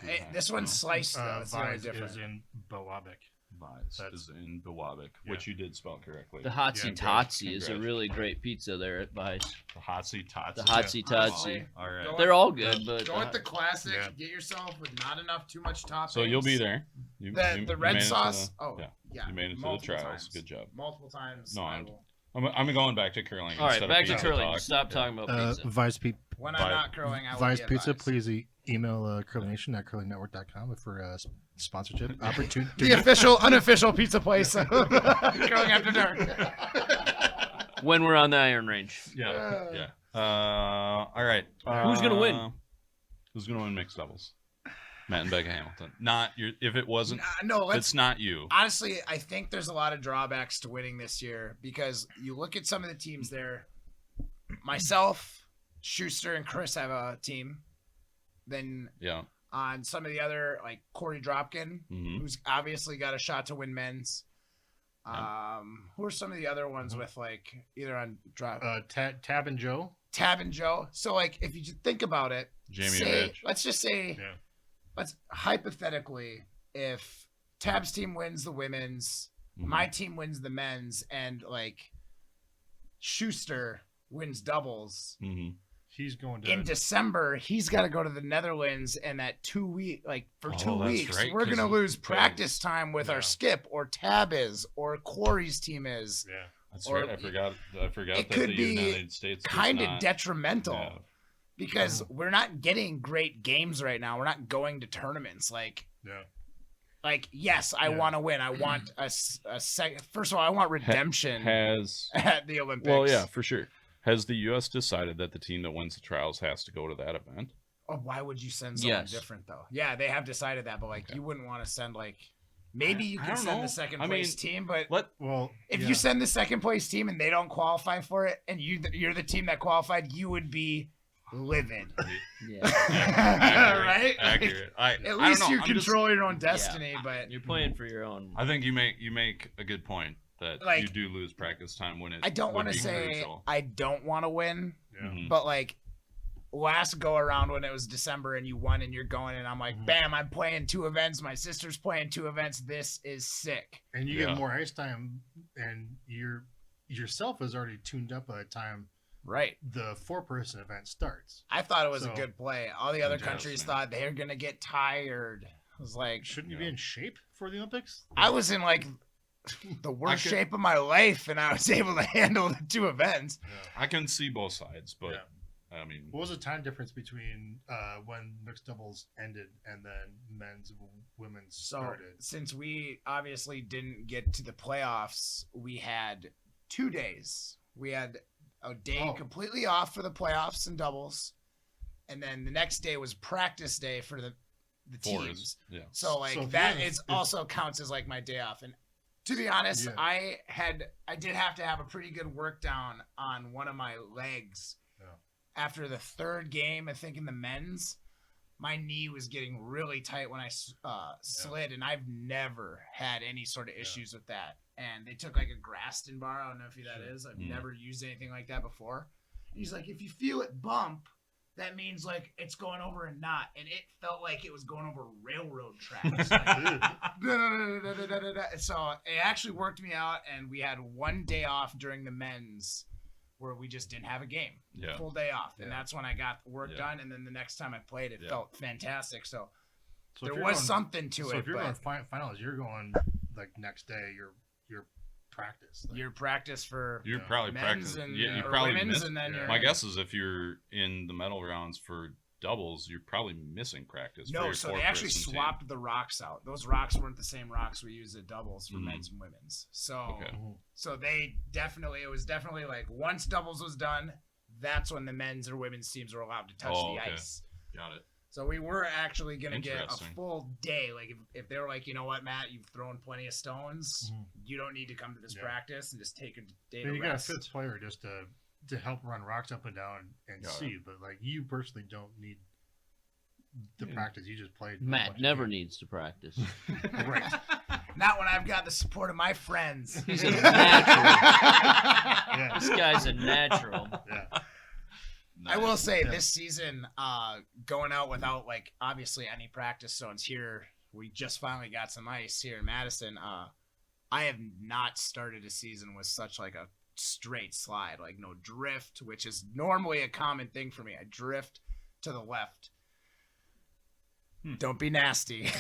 it? This one's sliced though. It's the only Vice difference. is in Boabik. Vice That's- is in Biłowież, which you did spell correctly. The Hotsy Totsy is a Congrats. really great pizza there at Vice. The Hotsy Totsy. The Hotsy Totsy. All right. Go They're all good, but Go with the classic. Yeah. Get yourself with not enough, too much toppings. So you'll be there. You The made red it to sauce. the- Yeah. You made it to the multiple trials. times. Good job. Multiple times. No, I I'm- will. I'm going back to curling. all right, instead of back to pizza curling. talk. Stop talking about pizza. Vice When I'm Vice- not curling, I will Vice be at Pizza, Vice. please email curlingnetwork.com for a sponsorship opportunity. The official, unofficial pizza place. Curling after dark. When we're on the Iron Range. Yeah. Yeah. All right. Who's gonna win? Who's gonna win mixed doubles? Matt and Becca Hamilton. Not your. If it wasn't, No, it's not you. honestly, I think there's a lot of drawbacks to winning this year because you look at some of the teams there. Myself, Schuster, and Chris have a team. Then Yeah. on some of the other, like Corey Dropkin, Mhm. who's obviously got a shot to win men's. Yeah. Who are some of the other ones with either on drop Tab and Joe. Tab and Joe? So if you just think about it, Jamie say, and Rich. let's just say, Yeah. let's hypothetically, if Tab's team wins the women's, Mhm. my team wins the men's, and Schuster wins doubles. Mhm. He's going to. In December, he's got to go to the Netherlands, and that 2 week, for Oh, 2 that's weeks, right, we're 'cause gonna he lose plays. practice time with our Yeah. skip, or Tab is, or Corey's team is. Yeah. That's or right. I forgot it that could the be United States does Kind of not detrimental have- because we're not getting great games right now. We're not going to tournaments. Yeah. Yes, I Yeah. want to win. I want a second. First of all, I want redemption has. at the Olympics. Well, yeah, for sure. Has the U.S. decided that the team that wins the trials has to go to that event? Oh, why would you send someone Yes. different though? Yeah, they have decided that, but Okay. you wouldn't want to send maybe you I can don't send know. the second I place mean, team, but Well, if yeah. you send the second place team and they don't qualify for it, and you're the team that qualified, you would be livid. Yeah. Accurate, Right? Accurate. I At don't least know. you I'm just- control your own destiny, but You're playing for your own. I think you make a good point that Like, you do lose practice time when it. I don't would want to be say crucial. I don't want to win, Yeah. Mhm. but last go around when it was December and you won and you're going and I'm like, Mhm. bam, I'm playing 2 events. My sister's playing 2 events. This is sick. And you Yeah. get more ice time, and yourself is already tuned up by the time Right. the 4-person event starts. I thought it was a So- good play. All the other Interesting. countries thought they were going to get tired. I was like, Shouldn't you be Yeah. in shape for the Olympics? I was in the worst could- shape of my life and I was able to handle the 2 events. I can see both sides, but Yeah. I mean, What was the time difference between when mixed doubles ended and then men's and women's So started? since we obviously didn't get to the playoffs, we had 2 days. We had a day Oh. completely off for the playoffs and doubles, and then the next day was practice day for the teams. fours. Yeah. So So if that you're- is if- also counts as my day off. And to be honest, Yeah. I did have to have a pretty good work down on one of my legs. Yeah. After the 3rd game, I think in the men's, my knee was getting really tight when I slid, and I've never had any sort of issues with that. And they took a Graston bar. I don't know if that is. I've Mm. never used anything like that before. And he's like, if you feel it bump, that means it's going over a knot, and it felt like it was going over railroad tracks. So it actually worked me out, and we had 1 day off during the men's where we just didn't have a game. Yeah. Full day off. And Yeah. that's when I got work Yeah. done, and then the next time I played, it Yeah. felt fantastic. So So if there you're was going- something to So it, if you're but going finals, you're going next day. You're practice. your practice for You're Yeah. probably men's practicing. and Yeah, you or probably women's, missed. and then yeah. you're My guess is if you're in the medal rounds for doubles, you're probably missing practice. for No, your so they actually 4-person team. swapped the rocks out. Those rocks weren't the same rocks we use at doubles for Mhm. men's and women's. So Okay. so it was definitely once doubles was done, that's when the men's or women's teams were allowed to touch Oh, the okay. ice. Got it. So we were actually gonna get a Interesting. full day. Like if they were like, you know what, Matt, you've thrown plenty of stones. Mhm. You don't need to come to this Yeah. practice and just take a day But to you got a rest. fifth player just to help run rocks up and down and Got it. see. But like you personally don't need the Yeah. practice. You just played. Matt never needs to practice. Right. Not when I've got the support of my friends. He's a natural. Yeah. This guy's a natural. Yeah. I will say Yeah. this season, going out without like obviously any practice stones here. We just finally got some ice here in Madison. I have not started a season with such like a straight slide, like no drift, which is normally a common thing for me. I drift to the left. Don't be nasty.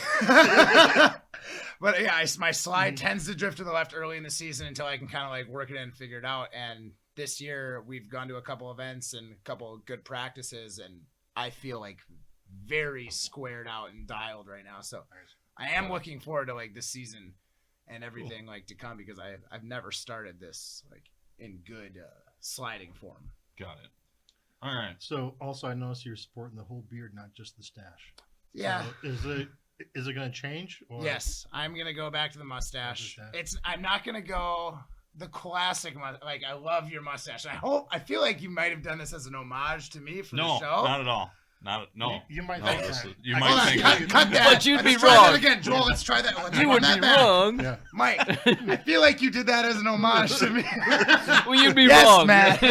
But yeah, my slide tends to drift to the left early in the season until I can kind of like work it in and figure it out. And this year we've gone to a couple events and a couple of good practices, and I feel like very squared out and dialed right now. So I am looking forward to like this season and everything like to come, because I've never started this like in good sliding form. Got it. All right. So also, I noticed you're sporting the whole beard, not just the stash. Yeah. So is it going to change? Or? Yes, I'm gonna go back to the mustache. Mustache. I'm not gonna go the classic like I love your mustache. I feel like you might have done this as an homage to me for No, the show. not at all. No. You might No, think this that. is- you I might Hold on, think cut that. But you'd Let's be try wrong. that again, Joel. Let's try that. Let's You run would that be back. wrong. Yeah. Mike. I feel like you did that as an homage to me. Well, you'd be Yes, wrong. Matt.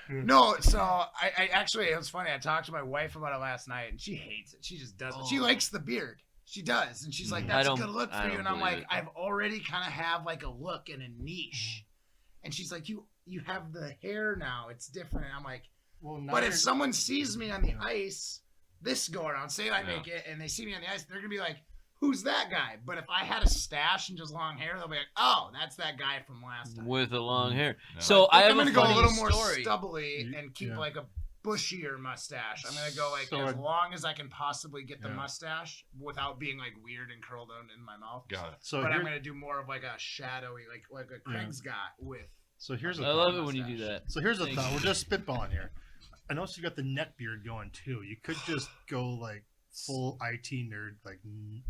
No, so I actually, it was funny. I talked to my wife about it last night, and she hates it. She just doesn't. She likes the beard. She does, and she's like, I "That's a don't- good look I for you." don't And I'm believe like, it. "I've already kind of have like a look and a niche," and she's like, "You have the hair now. It's different." And I'm like, Well, now "But if you're- someone sees me on the ice, this go around, say I Yeah. make it, and they see me on the ice, they're gonna be like." Who's that guy? But if I had a stash and just long hair, they'll be like, "Oh, that's that guy from last time." With the long hair. Yeah. So I have I'm gonna a go a funny little more story. stubbly and keep Yeah. like a bushier mustache. I'm gonna go like So as long as I can possibly get the Yeah. mustache without being like weird and curled out in my mouth. Got it. So But I'm here- gonna do more of like a shadowy, like a Craig's got with. So here's a I love thought. it when you do that. So here's a Thank thought. you. We're just spitballing here. I noticed you got the neck beard going too. You could just go like full IT nerd, like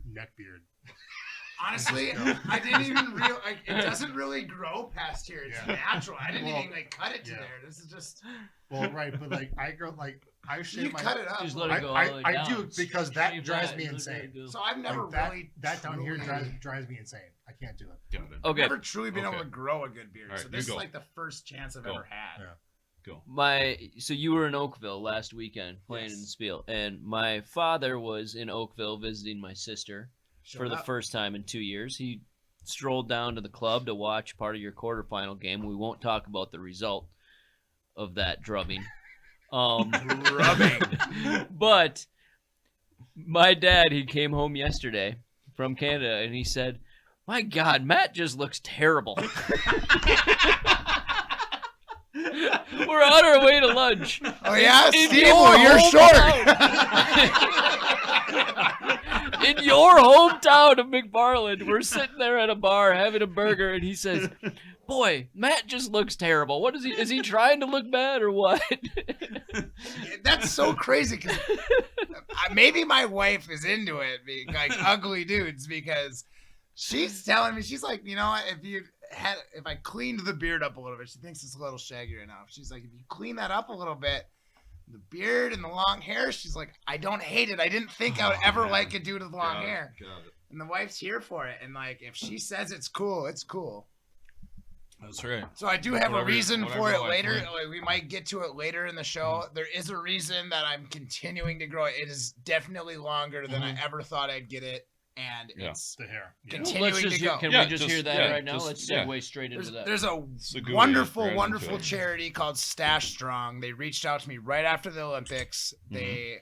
neck beard. Honestly, I didn't even like it doesn't really grow past here. It's Yeah. natural. I didn't Well, even like cut it to yeah. there. This is just Well, right, but like I grow like I shave you my. cut it up. Just let it go all the way I down. do because that Shave drives that, me let it insane. go. So I've never Like that, really that down here truly- drives me insane. I can't do it. Got it. Okay. never truly been able Okay. to grow a good beard. All right, So you this is go. like the first chance I've Go. ever had. Yeah. So you were in Oakville last weekend playing in the Yes. Spiel, and my father was in Oakville visiting my sister for Showed the up. first time in 2 years. He strolled down to the club to watch part of your quarterfinal game. We won't talk about the result of that drubbing. But my dad, he came home yesterday from Canada, and he said, "My God, Matt just looks terrible." We're on our way to lunch. Oh yeah, In Steve, your well, you're short. hometown. In your hometown of McFarland, we're sitting there at a bar having a burger, and he says, "Boy, Matt just looks terrible. What is he? Is he trying to look bad or what?" That's so crazy because maybe my wife is into it, being like ugly dudes, because she's telling me, she's like, you know what, if I cleaned the beard up a little bit, she thinks it's a little shaggier enough. She's like, if you clean that up a little bit, the beard and the long hair, she's like, I don't hate it. I didn't think I would ever man. like a dude with long Got it, hair. got it. And the wife's here for it. And like, if she says it's cool, it's cool. That's right. So I do have Whatever- a reason for whatever it I later. think. Like, we might get to it later in the show. There is a reason that I'm continuing to grow it. It is definitely longer than I ever thought I'd get it, and Yeah. it's The hair. Yeah. continuing Let's just to go. can Yeah, we just just- hear that yeah, right now? just- Let's yeah. segue straight into that. There's a Segue wonderful, right into wonderful it. charity called Stash Strong. They reached out to me right after the Olympics. Mm-hmm. They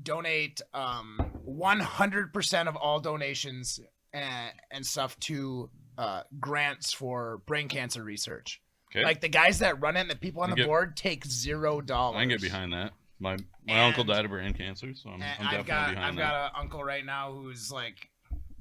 donate 100% of all donations and stuff to grants for brain cancer research. Okay. Like the guys that run it and the people on I the get- board take $0. I can get behind that. My And- uncle died of brain cancer, so I'm And definitely I've got behind that. got an uncle right now who's like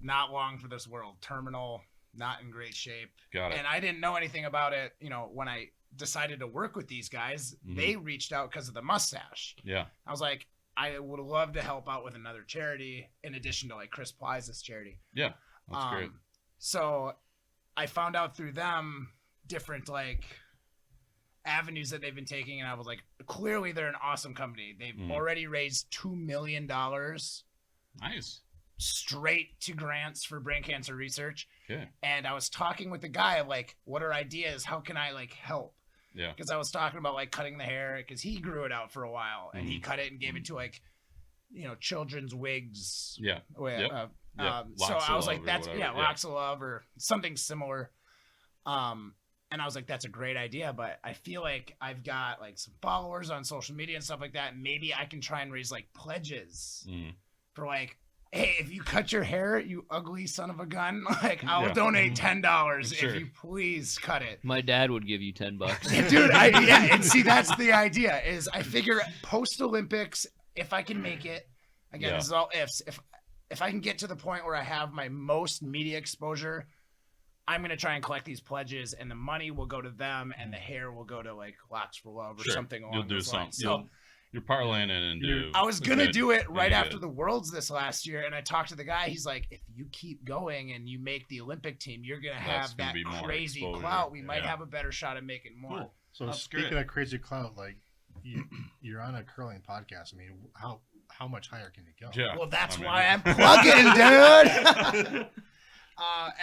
not long for this world, terminal, not in great shape. Got it. And I didn't know anything about it. You know, when I decided to work with these guys, Mhm. they reached out because of the mustache. Yeah. I was like, I would love to help out with another charity in addition to like Chris Ply's charity. Yeah, that's great. So I found out through them different like avenues that they've been taking, and I was like, clearly they're an awesome company. They've already raised $2 million Nice. straight to grants for brain cancer research. Okay. And I was talking with the guy like, what are ideas? How can I like help? Yeah. Because I was talking about like cutting the hair, because he grew it out for a while and he cut it and gave it to like, you know, children's wigs. Yeah. Yep. So Locks I of was like, Love or that's whatever. Locks of Love or something similar. And I was like, that's a great idea, but I feel like I've got like some followers on social media and stuff like that. And maybe I can try and raise like pledges for like, hey, if you cut your hair, you ugly son of a gun, like I'll donate $10 Sure. if you please cut it. My dad would give you $10. Dude, and see, that's the idea is I figure post Olympics, if I can make it, again, this is all ifs. If I can get to the point where I have my most media exposure, I'm going to try and collect these pledges and the money will go to them and the hair will go to like Locks for Love or something along You'll do those something. lines. So You're parlaying it into. I was going to good. do it right Yeah, after good. the Worlds this last year. And I talked to the guy. He's like, if you keep going and you make the Olympic team, you're going to That's have gonna that be more crazy exposure. clout. We might Yeah. have a better shot at making more. Cool. So That's speaking great. of crazy clout, like you're on a curling podcast. I mean, how much higher can it go? Yeah. Well, that's I mean, why I'm plugging, dude.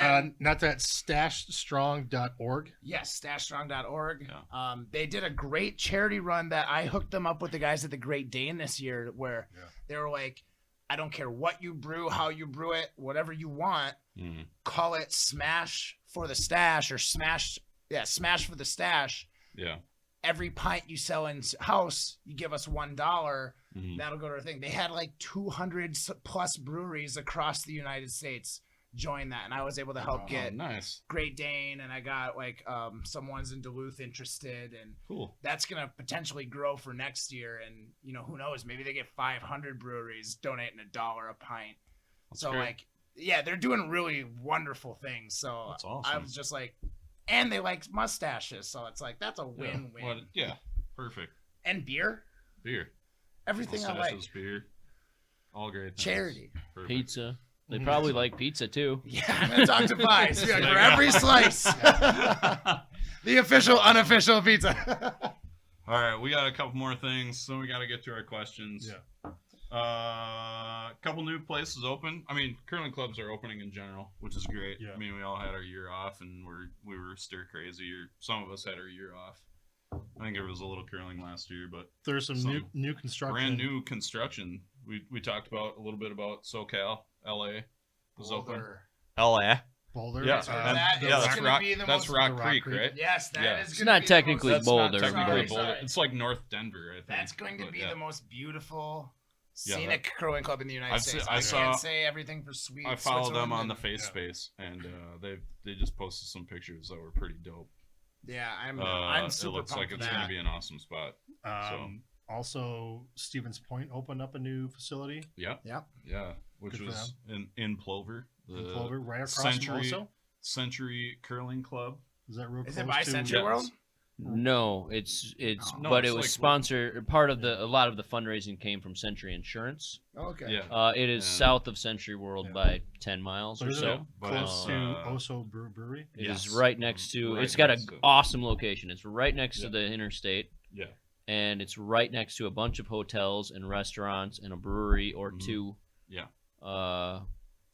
And Not that stashstrong.org. yes, stashstrong.org. Yeah. They did a great charity run that I hooked them up with the guys at the Great Dane this year, where they were like, I don't care what you brew, how you brew it, whatever you want, call it Smash for the Stash or Smash for the Stash. Yeah. Every pint you sell in house, you give us $1. That'll go to our thing. They had like 200 plus breweries across the United States join that, and I was able to help get Nice. Great Dane, and I got like some ones in Duluth interested, and Cool. that's gonna potentially grow for next year. And you know, who knows, maybe they get 500 breweries donating $1 a pint. That's So great. like, yeah, they're doing really wonderful things. So That's awesome. I was just like, and they like mustaches, so it's like that's a win-win. Yeah. Perfect. And beer, Beer. everything I like. Mustaches, beer. All great things. Charity. Perfect. Pizza. They probably like pizza too. Yeah, I'm gonna talk to Pies for every slice. The official, unofficial pizza. All right, we got a couple more things, so we got to get to our questions. Yeah. A couple new places open. I mean, curling clubs are opening in general, which is great. Yeah. I mean, we all had our year off, and we were stir crazy. Or some of us had our year off. I think there was a little curling last year, but There's some new construction. brand new construction. We talked about a little bit about SoCal, LA was open. LA. Boulder. Yeah, That is that's gonna Rock. be the That's most- Rock Rock Creek, Creek. right? Yes, that Yeah. is. It's gonna not be technically the most, Boulder, Sorry, Technically but- Boulder. It's like North Denver, I think. That's going to But be yeah. the most beautiful Yeah, scenic curling club in the United I've States. se- I I saw- can't say everything for sweet. I follow them on the Switzerland. Face Space, and they just posted some pictures that were pretty dope. Yeah, I'm It super looks pumped like for it's that. going to be an awesome spot. Also, Stevens Point opened up a new facility Yep. Yep. Yeah, which Good for was in Plover. in Clover, right across from Oso. Century Curling Club. Is that real Is close it by to? Century Yes. World? No, it's No, but it's it was like- sponsored. Part of a lot of the fundraising came from Century Insurance. Okay. Yeah. It is And- south of Century World Yeah. by 10 miles So or is so. it But close it's, to uh, Oso Brewery? It Yes. is right next to. Right It's got next an to- awesome location. It's right next to Yeah. the interstate, Yeah. and it's right next to a bunch of hotels and restaurants and a brewery or Mhm. two. Yeah. Uh,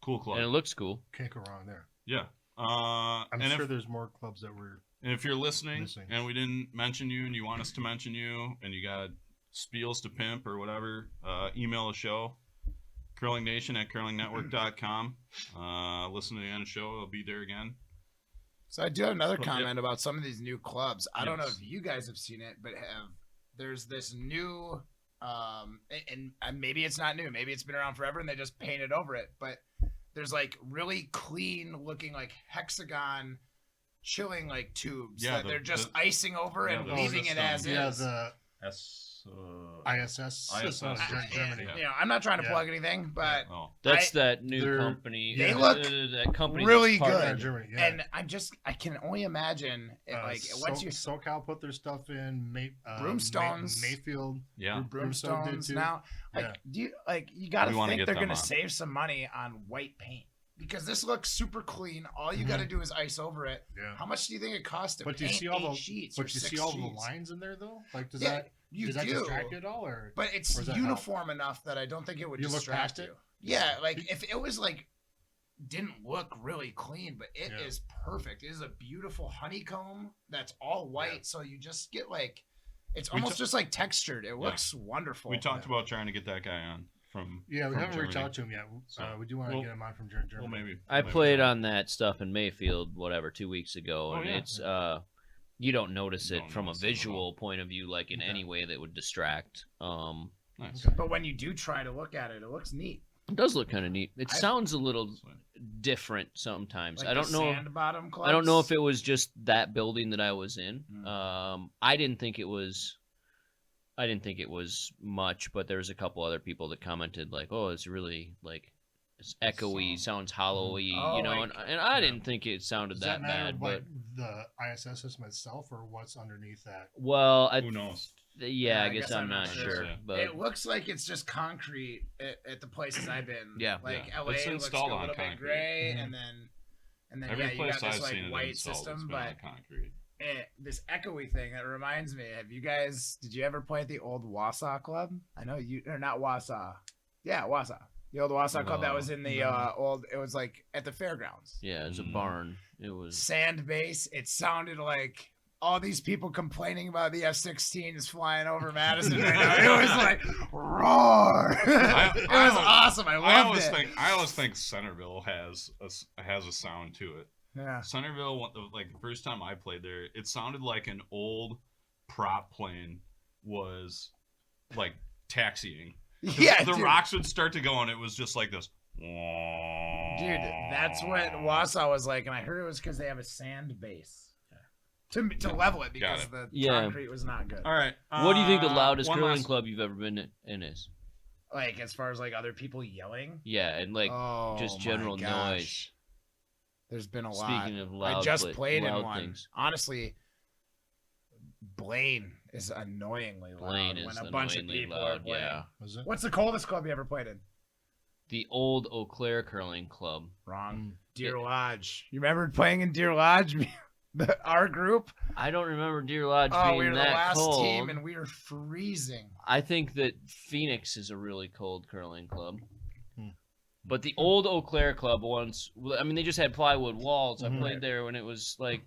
Cool club. and it looks cool. Can't go wrong there. Yeah. I'm And sure if, there's more clubs that were. and if you're listening Missing. and we didn't mention you and you want us to mention you and you got spiels to pimp or whatever, email a show, curlingnation@curlingnetwork.com. Listen to the end of the show. It'll be there again. So I do have another But, comment about some of these new clubs. I don't know Yes. if you guys have seen it, but there's this new and maybe it's not new, maybe it's been around forever and they just painted over it, but there's like really clean looking like hexagon chilling like tubes Yeah, that they're just icing over and the leaving it system. as Yeah, is. the ISS. ISS, Germany. yeah. You know, I'm not trying to Yeah. plug anything, but Oh, That's that new they're- company. They look that company really that's part of good. Germany, yeah. and I can only imagine it, like once you SoCal put their stuff in. Broomstones. Mayfield. yeah. Broomstone did Broomstones too. now. Like, Yeah. you gotta We wanna think get they're them gonna on. save some money on white paint because this looks super clean. All you gotta do is ice over it. Yeah. How much do you think it costs to But paint you see all 8 the sheets? or But you 6 see all the sheets? lines in there though. Like does Yeah, that you does that do. distract you at all or? But it's Or does that uniform enough that I don't think it would You look distract past it? you. Yeah, like if it was like didn't look really clean, but it is Yeah. perfect. It is a beautiful honeycomb that's all white, Yeah. so you just get like it's We almost ta- just like textured. It looks wonderful. We talked about trying to get that guy on from. Yeah, we from haven't reached Germany. out to him yet. So, We do want to we'll- get him on from Germany. Well, maybe. I maybe played try. on that stuff in Mayfield, 2 weeks ago, Oh, and yeah. it's you don't notice You it don't from a notice it at all. visual point of view, like in Okay. any way that would distract. Nice. But when you do try to look at it, it looks neat. It does look kind of neat. It I- sounds a little different sometimes. Like I don't the know. Sand bottom I don't know if clubs. it was just that building that I was in. Mm. I didn't think it was. I didn't think it was much, but there was a couple other people that commented like, "Oh, it's really like it's echoey, sounds hollowy," Oh, you know, like- and I didn't think it sounded Does that that matter bad, like but the ISS system itself or what's underneath that? well, Who knows? yeah, I I guess guess I'm I'm not not sure, sure. but It looks like it's just concrete at the places I've been. Yeah. like Yeah. LA It's looks a installed on little bit concrete. gray, Mhm. and then Every yeah, you place got this I've like seen it white installed, it's system, been on but concrete. this echoey thing that reminds me. Have you guys? Did you ever play at the old Wausau Club? I know you or not Wausau. Yeah, Wausau. The old Wausau Club that No, was in the no. old. It was like at the fairgrounds. yeah, it's a Mm. barn. It was Sand base. It sounded like all these people complaining about the F-16s flying over Madison right now. It was like roar. It was awesome. I loved it. I always think Centerville has a sound to it. Yeah. Centerville, like the first time I played there, it sounded like an old prop plane was like taxiing. Yeah, the dude. rocks would start to go, and it was just like this. Dude, that's what Wausau was like, and I heard it was because they have a sand base to level it because it. the Yeah. concrete was not good. All right. What do you think the loudest one curling last- club you've ever been in is? Like as far as like other people yelling, Yeah, and like oh, just my general gosh. noise. There's been a lot. Speaking of loud, I just played in loud one. things. Honestly, Blaine is annoyingly loud Blaine is when a bunch of annoyingly people loud. are playing. Yeah, Was it? What's the coldest club you ever played in? the old Eau Claire Curling Club. Wrong. Deer Lodge. You remember playing in Deer Lodge? Our group. I don't remember Deer Lodge Oh, being we were the that last cold. team, and we were freezing. I think that Phoenix is a really cold curling club. Hmm. But the old Eau Claire Club once, I mean, they just had plywood walls. I Mhm. played there when it was like,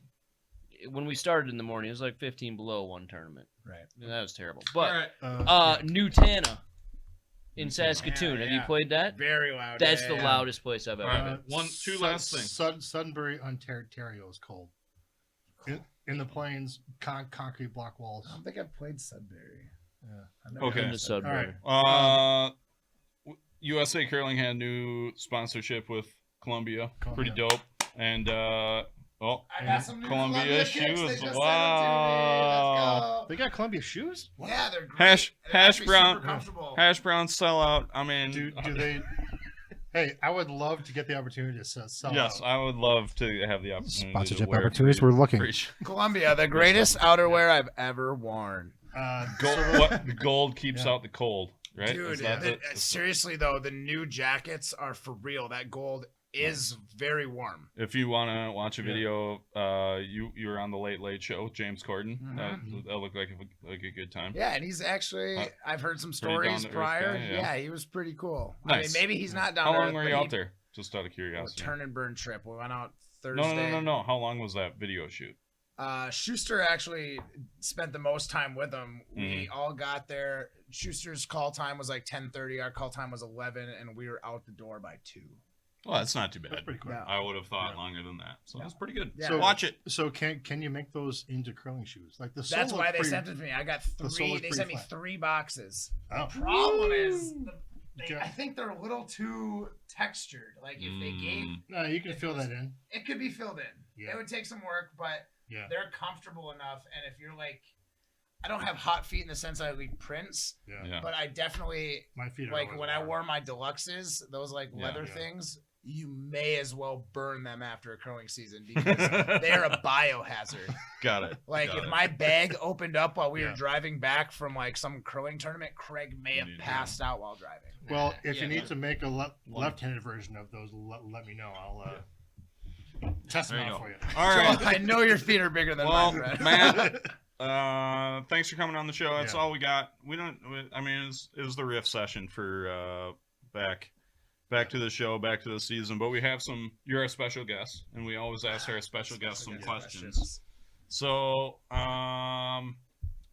when we started in the morning, it was like 15 below one tournament. Right. And that was terrible. All But right. New Tana in Saskatoon, have you yeah. played that? Very loud. That's yeah, the yeah. loudest place I've ever All right. been. Two last things. Sudbury, Ontario is cold. In the plains, concrete block walls. I don't think I've played Sudbury. Yeah. I've never Okay. been In to the Sudbury. Sudbury. USA Curling had new sponsorship with Columbia. Columbia. Pretty dope. And I got some new Columbia kicks. They shoes. just sent them to me. Wow. Let's They got Columbia shoes? go. Yeah, they're great. Hash They're actually brown. super comfortable. Hash brown sellout. I mean, Do they? Hey, I would love to get the opportunity to sell. yes, out. I would love to have the opportunity. Sponsorship to wear opportunities, free- we're looking. free sh- Columbia, the greatest outerwear I've ever worn. Gold, what, the gold keeps Yeah. out the cold, right? Dude, Is that seriously though, the new jackets are for real. That gold is very warm. If you want to watch a Yeah. video, you were on the Late Show with James Corden. Mhm. That looked like a good time. Yeah, and he's actually, I've heard some pretty stories down-to-earth prior. guy, yeah. yeah. He was pretty cool. I Nice. mean, maybe he's not down How to long earth, were but you he- out there? Just out of A curiosity. turn and burn trip. We went out Thursday. No. How long was that video shoot? Schuster actually spent the most time with them. We Mm-hmm. all got there. Schuster's call time was like 10:30. Our call time was 11, and we were out the door by 2. Well, that's not too bad. That's pretty quick. Yeah. I would have thought Yeah. longer than that. So that's pretty good. Yeah. So watch it. So can you make those into curling shoes? Like the sole That's looks why they pretty- sent it to me. I got the sole 3. looks They pretty sent me flat. 3 boxes. Oh. Problem is, Okay. I think they're a little too textured. Like if they gave, No, you can fill that in. it could be filled in. Yeah. It would take some work, but Yeah. they're comfortable enough. And if you're like, I don't have hot feet in the sense I leave prints, Yeah. but I definitely My feet are like always when I warm. wore my deluxes, those like Yeah. leather Yeah. things. You may as well burn them after a curling season because they're a biohazard. Got it. Like Got if it. my bag opened up while we were Yeah. driving back from like some curling tournament, Craig may have Yeah. passed out while driving. Well, if Yeah, you need but- to make a left-handed version of those, let me know. I'll test them There you out go. for you. All right. So I know your feet are bigger than Well, mine, Brett. man, thanks for coming on the show. That's Yeah. all we got. I mean, it was the riff session for back to the show, back to the season. But we have you're our special guest, and we always ask our special guests some questions. So,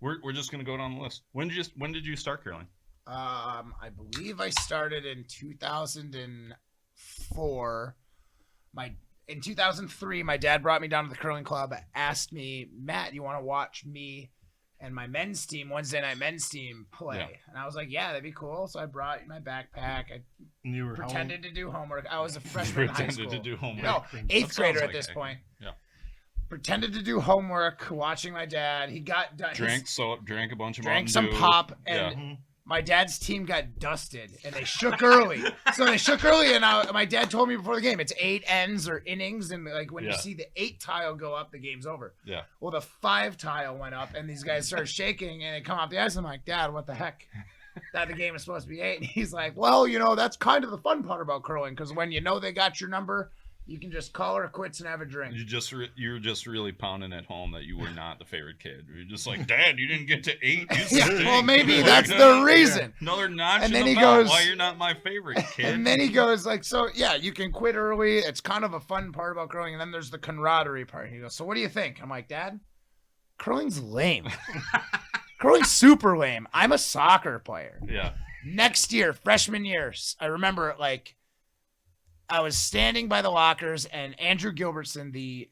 we're just gonna go down the list. When did you start curling? I believe I started in 2004. In 2003, my dad brought me down to the curling club, asked me, Matt, you want to watch me and my men's team, Wednesday night men's team, play? Yeah. And I was like, yeah, that'd be cool. So I brought my backpack. I And you were how pretended to do homework. I was a freshman in high Pretended school. to do homework. No, That eighth sounds grader like at this it. point. Yeah. Pretended to do homework, watching my dad. He got done. Drank a bunch of Drank Mountain some Dew. pop, and Yeah. Mhm. my dad's team got dusted, and they shook early. So they shook early, and my dad told me before the game, it's 8 ends or innings, and like when you Yeah. see the 8 tile go up, the game's over. Yeah. Well, the 5 tile went up, and these guys started shaking, and they come off the ice. I'm like, Dad, what the heck? That the game is supposed to be 8. And he's like, well, that's kind of the fun part about curling, because when they got your number, you can just call her quits and have a drink. You were just really pounding at home that you were not the favorite kid. You're just like, Dad, you didn't get to 8. You Yeah, stink." well, maybe Like, that's the reason. Another notch And in then the he belt. goes- Why you're not my favorite kid? And then he goes like, so yeah, you can quit early. It's kind of a fun part about curling. And then there's the camaraderie part. He goes, so what do you think? I'm like, Dad, curling's lame. Curling's super lame. I'm a soccer player. Yeah. Next year, freshman year, I remember like I was standing by the lockers and Andrew Gilbertson, the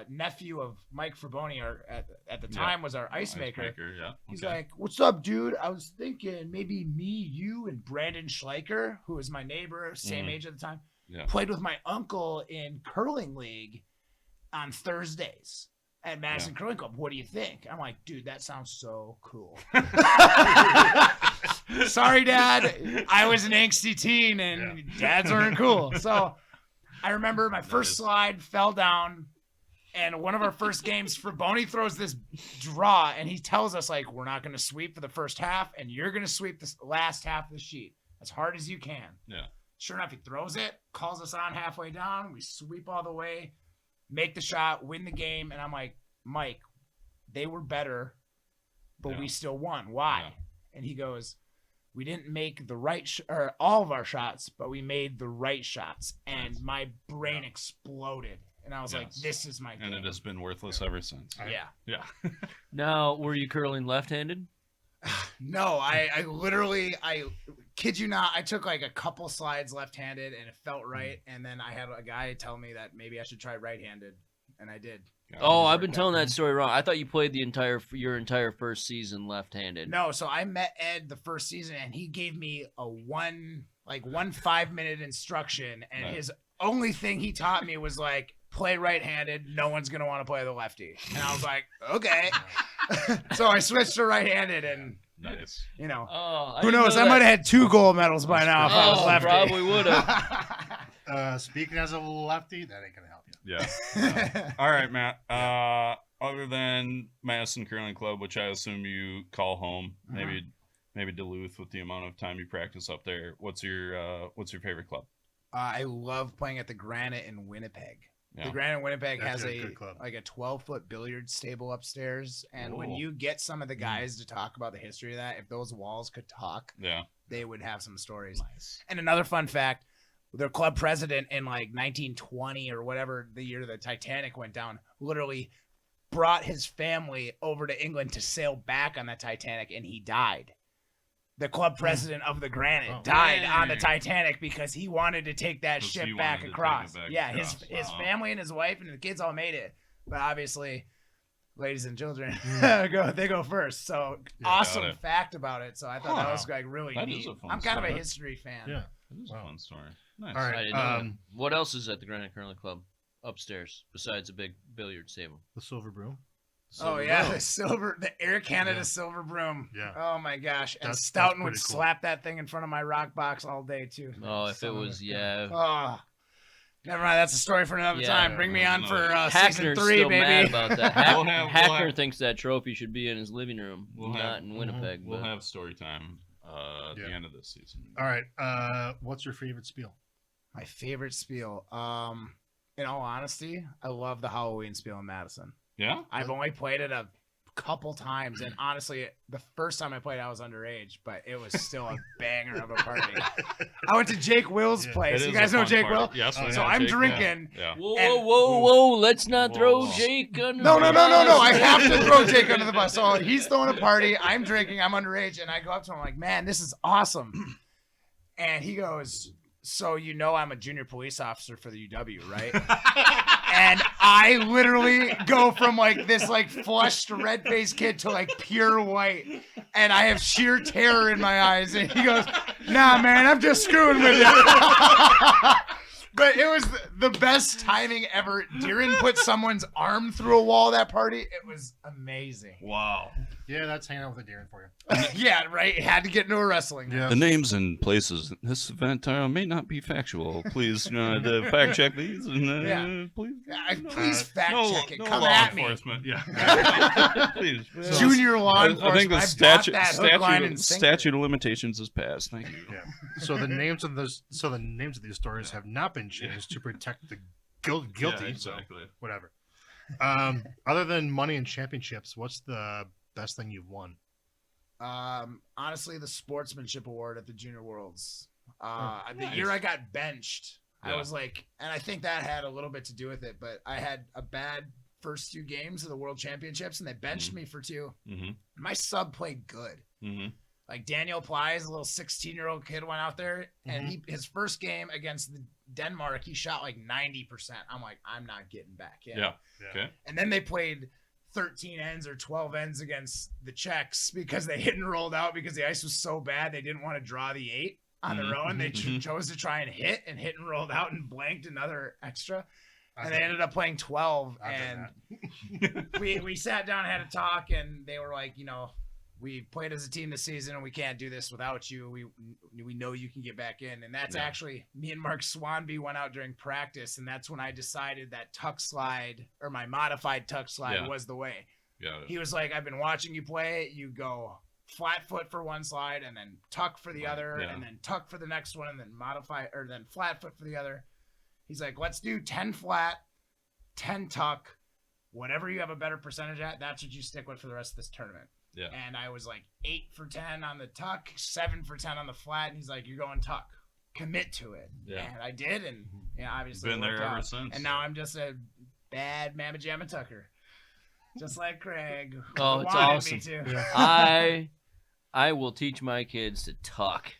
nephew of Mike Fraboni, at the time was our ice maker. Yeah. He's Okay. like, what's up, dude? I was thinking maybe me, you, and Brandon Schleicher, who was my neighbor, same age at the time, Yeah. played with my uncle in curling league on Thursdays at Madison Curling Club. What do you think? I'm like, dude, that sounds so cool. Sorry, Dad. I was an angsty teen, and dads weren't cool. So I remember my first slide fell down. And one of our first games, Fraboni throws this draw, and he tells us, like, we're not going to sweep for the first half, and you're going to sweep the last half of the sheet as hard as you can. Yeah. Sure enough, he throws it, calls us on halfway down. We sweep all the way, make the shot, win the game. And I'm like, Mike, they were better, but we still won. Why? Yeah. And he goes, we didn't make the right or all of our shots, but we made the right shots. And my brain exploded. And I was like, this is my game. And it has been worthless ever since. Yeah. Yeah. Now, were you curling left-handed? No, I literally, I kid you not, I took like a couple slides left-handed and it felt right. And then I had a guy tell me that maybe I should try right-handed. And I did. Oh, I've been telling that story wrong. I thought you played your entire first season left-handed. No, so I met Ed the first season and he gave me a one 5-minute instruction. And Right. his only thing he taught me was like, play right-handed. No one's going to want to play the lefty. And I was like, okay. So I switched to right-handed and, Nice. Oh, who knows? I might have had 2 gold medals by now if I was Oh, lefty. probably would have. Speaking as a lefty, that ain't gonna help you. Yeah. All right, Matt. Other than Madison Curling Club, which I assume you call home, maybe Duluth with the amount of time you practice up there. What's your favorite club? I love playing at the Granite in Winnipeg. Yeah. The Granite in Winnipeg That's has a good club. like a 12-foot billiard stable upstairs, and when Whoa. you get some of the guys to talk about the history of that, if those walls could talk, Yeah. they would have some stories. And another fun fact, their club president in like 1920 or whatever, the year the Titanic went down, literally brought his family over to England to sail back on the Titanic, and he died. The club president of the Granite died on the Titanic because he wanted to take that 'Cause ship he back wanted to take across. it back Yeah, across. his Wow. family and his wife and the kids all made it, but obviously, ladies and children, they go first. So awesome Got it. fact about it. So I thought that was like really That neat. is a fun I'm kind of a story. history fan. Yeah. That is a fun story. Nice. All I right. didn't know that. What else is at the Granite Curling Club upstairs besides a big billiards table? The Silver Broom. Oh Silver yeah, broom. the Air Canada Yeah. silver broom. Yeah. Oh my gosh, and That's Stoughton would pretty cool. slap that thing in front of my rock box all day too. Oh, if it Son of was, a- yeah. Oh, never mind. That's a story for another Yeah. time. Bring me on No. for season Hackner's 3, still mad baby. about that. We'll have- Hackner we'll thinks that trophy should be in his living room, We'll not have- in Winnipeg. We'll but- have story time at the Yeah. end of this season. All right. What's your favorite spiel? My favorite spiel. In all honesty, I love the Halloween spiel in Madison. Yeah. I've only played it a couple times, and honestly, the first time I played, I was underage, but it was still a banger of a party. I went to Jake Will's Yeah. place. It You is guys a know fun Jake party. Will? Yes. we So have I'm Jake, drinking. Yeah. Whoa, And- whoa, whoa! Let's not throw Whoa. Jake under. No, the I bus. have to throw Jake under the bus. So he's throwing a party. I'm drinking. I'm underage. And I go up to him like, man, this is awesome. And he goes, so you know I'm a junior police officer for the UW, right? And I literally go from like this like flushed red-faced kid to like pure white. And I have sheer terror in my eyes. And he goes, nah, man, I'm just screwing with you. But it was the best timing ever. Deeren put someone's arm through a wall that party. It was amazing. Wow. Yeah, that's hanging out with a Darren for you. Yeah, right. Had to get into a wrestling. Yeah. The names and places in this event may not be factual. Please fact check these and Yeah. please. Please fact check it. No Come law at me. enforcement. Yeah. Please. Junior law I enforcement. think the bought statute that hook, line, and sinker. statute of limitations is passed. Thank you. Yeah. So the names of these stories have not been changed to protect the guilty. Yeah, So exactly. whatever. Other than money and championships, what's the best thing you've won? Honestly, the sportsmanship award at the Junior Worlds. The Nice. year I got benched, I Yeah. was like, and I think that had a little bit to do with it, but I had a bad first 2 games of the World Championships, and they benched me for 2. Mm-hmm. My sub played good. Mm-hmm. Like Daniel Plies, a little 16-year-old kid, went out there, and his first game against Denmark, he shot like 90%. I'm like, I'm not getting back in. Yeah. Okay. And then they played 13 ends or 12 ends against the Czechs because they hit and rolled out because the ice was so bad they didn't want to draw the 8 on their own. They chose to try and hit and rolled out and blanked another extra. And they ended up playing 12. And we sat down and had a talk, and they were like, you know, we played as a team this season, and we can't do this without you. We know you can get back in. And that's actually, me and Mark Swanby went out during practice, and that's when I decided that tuck slide, or my modified tuck slide, was the way. Got it. He was like, I've been watching you play. You go flat foot for one slide, and then tuck for the other, and then tuck for the next one, and then modify, or then flat foot for the other. He's like, let's do 10 flat, 10 tuck. Whatever you have a better percentage at, that's what you stick with for the rest of this tournament. Yeah. And I was like 8 for 10 on the tuck, 7 for 10 on the flat. And he's like, you're going tuck. Commit to it. Yeah. And I did. And obviously Been it worked there ever out. since. And now I'm just a bad mamma jamma tucker. Just like Craig. Oh, who it's wanted awesome. Me to. I will teach my kids to tuck,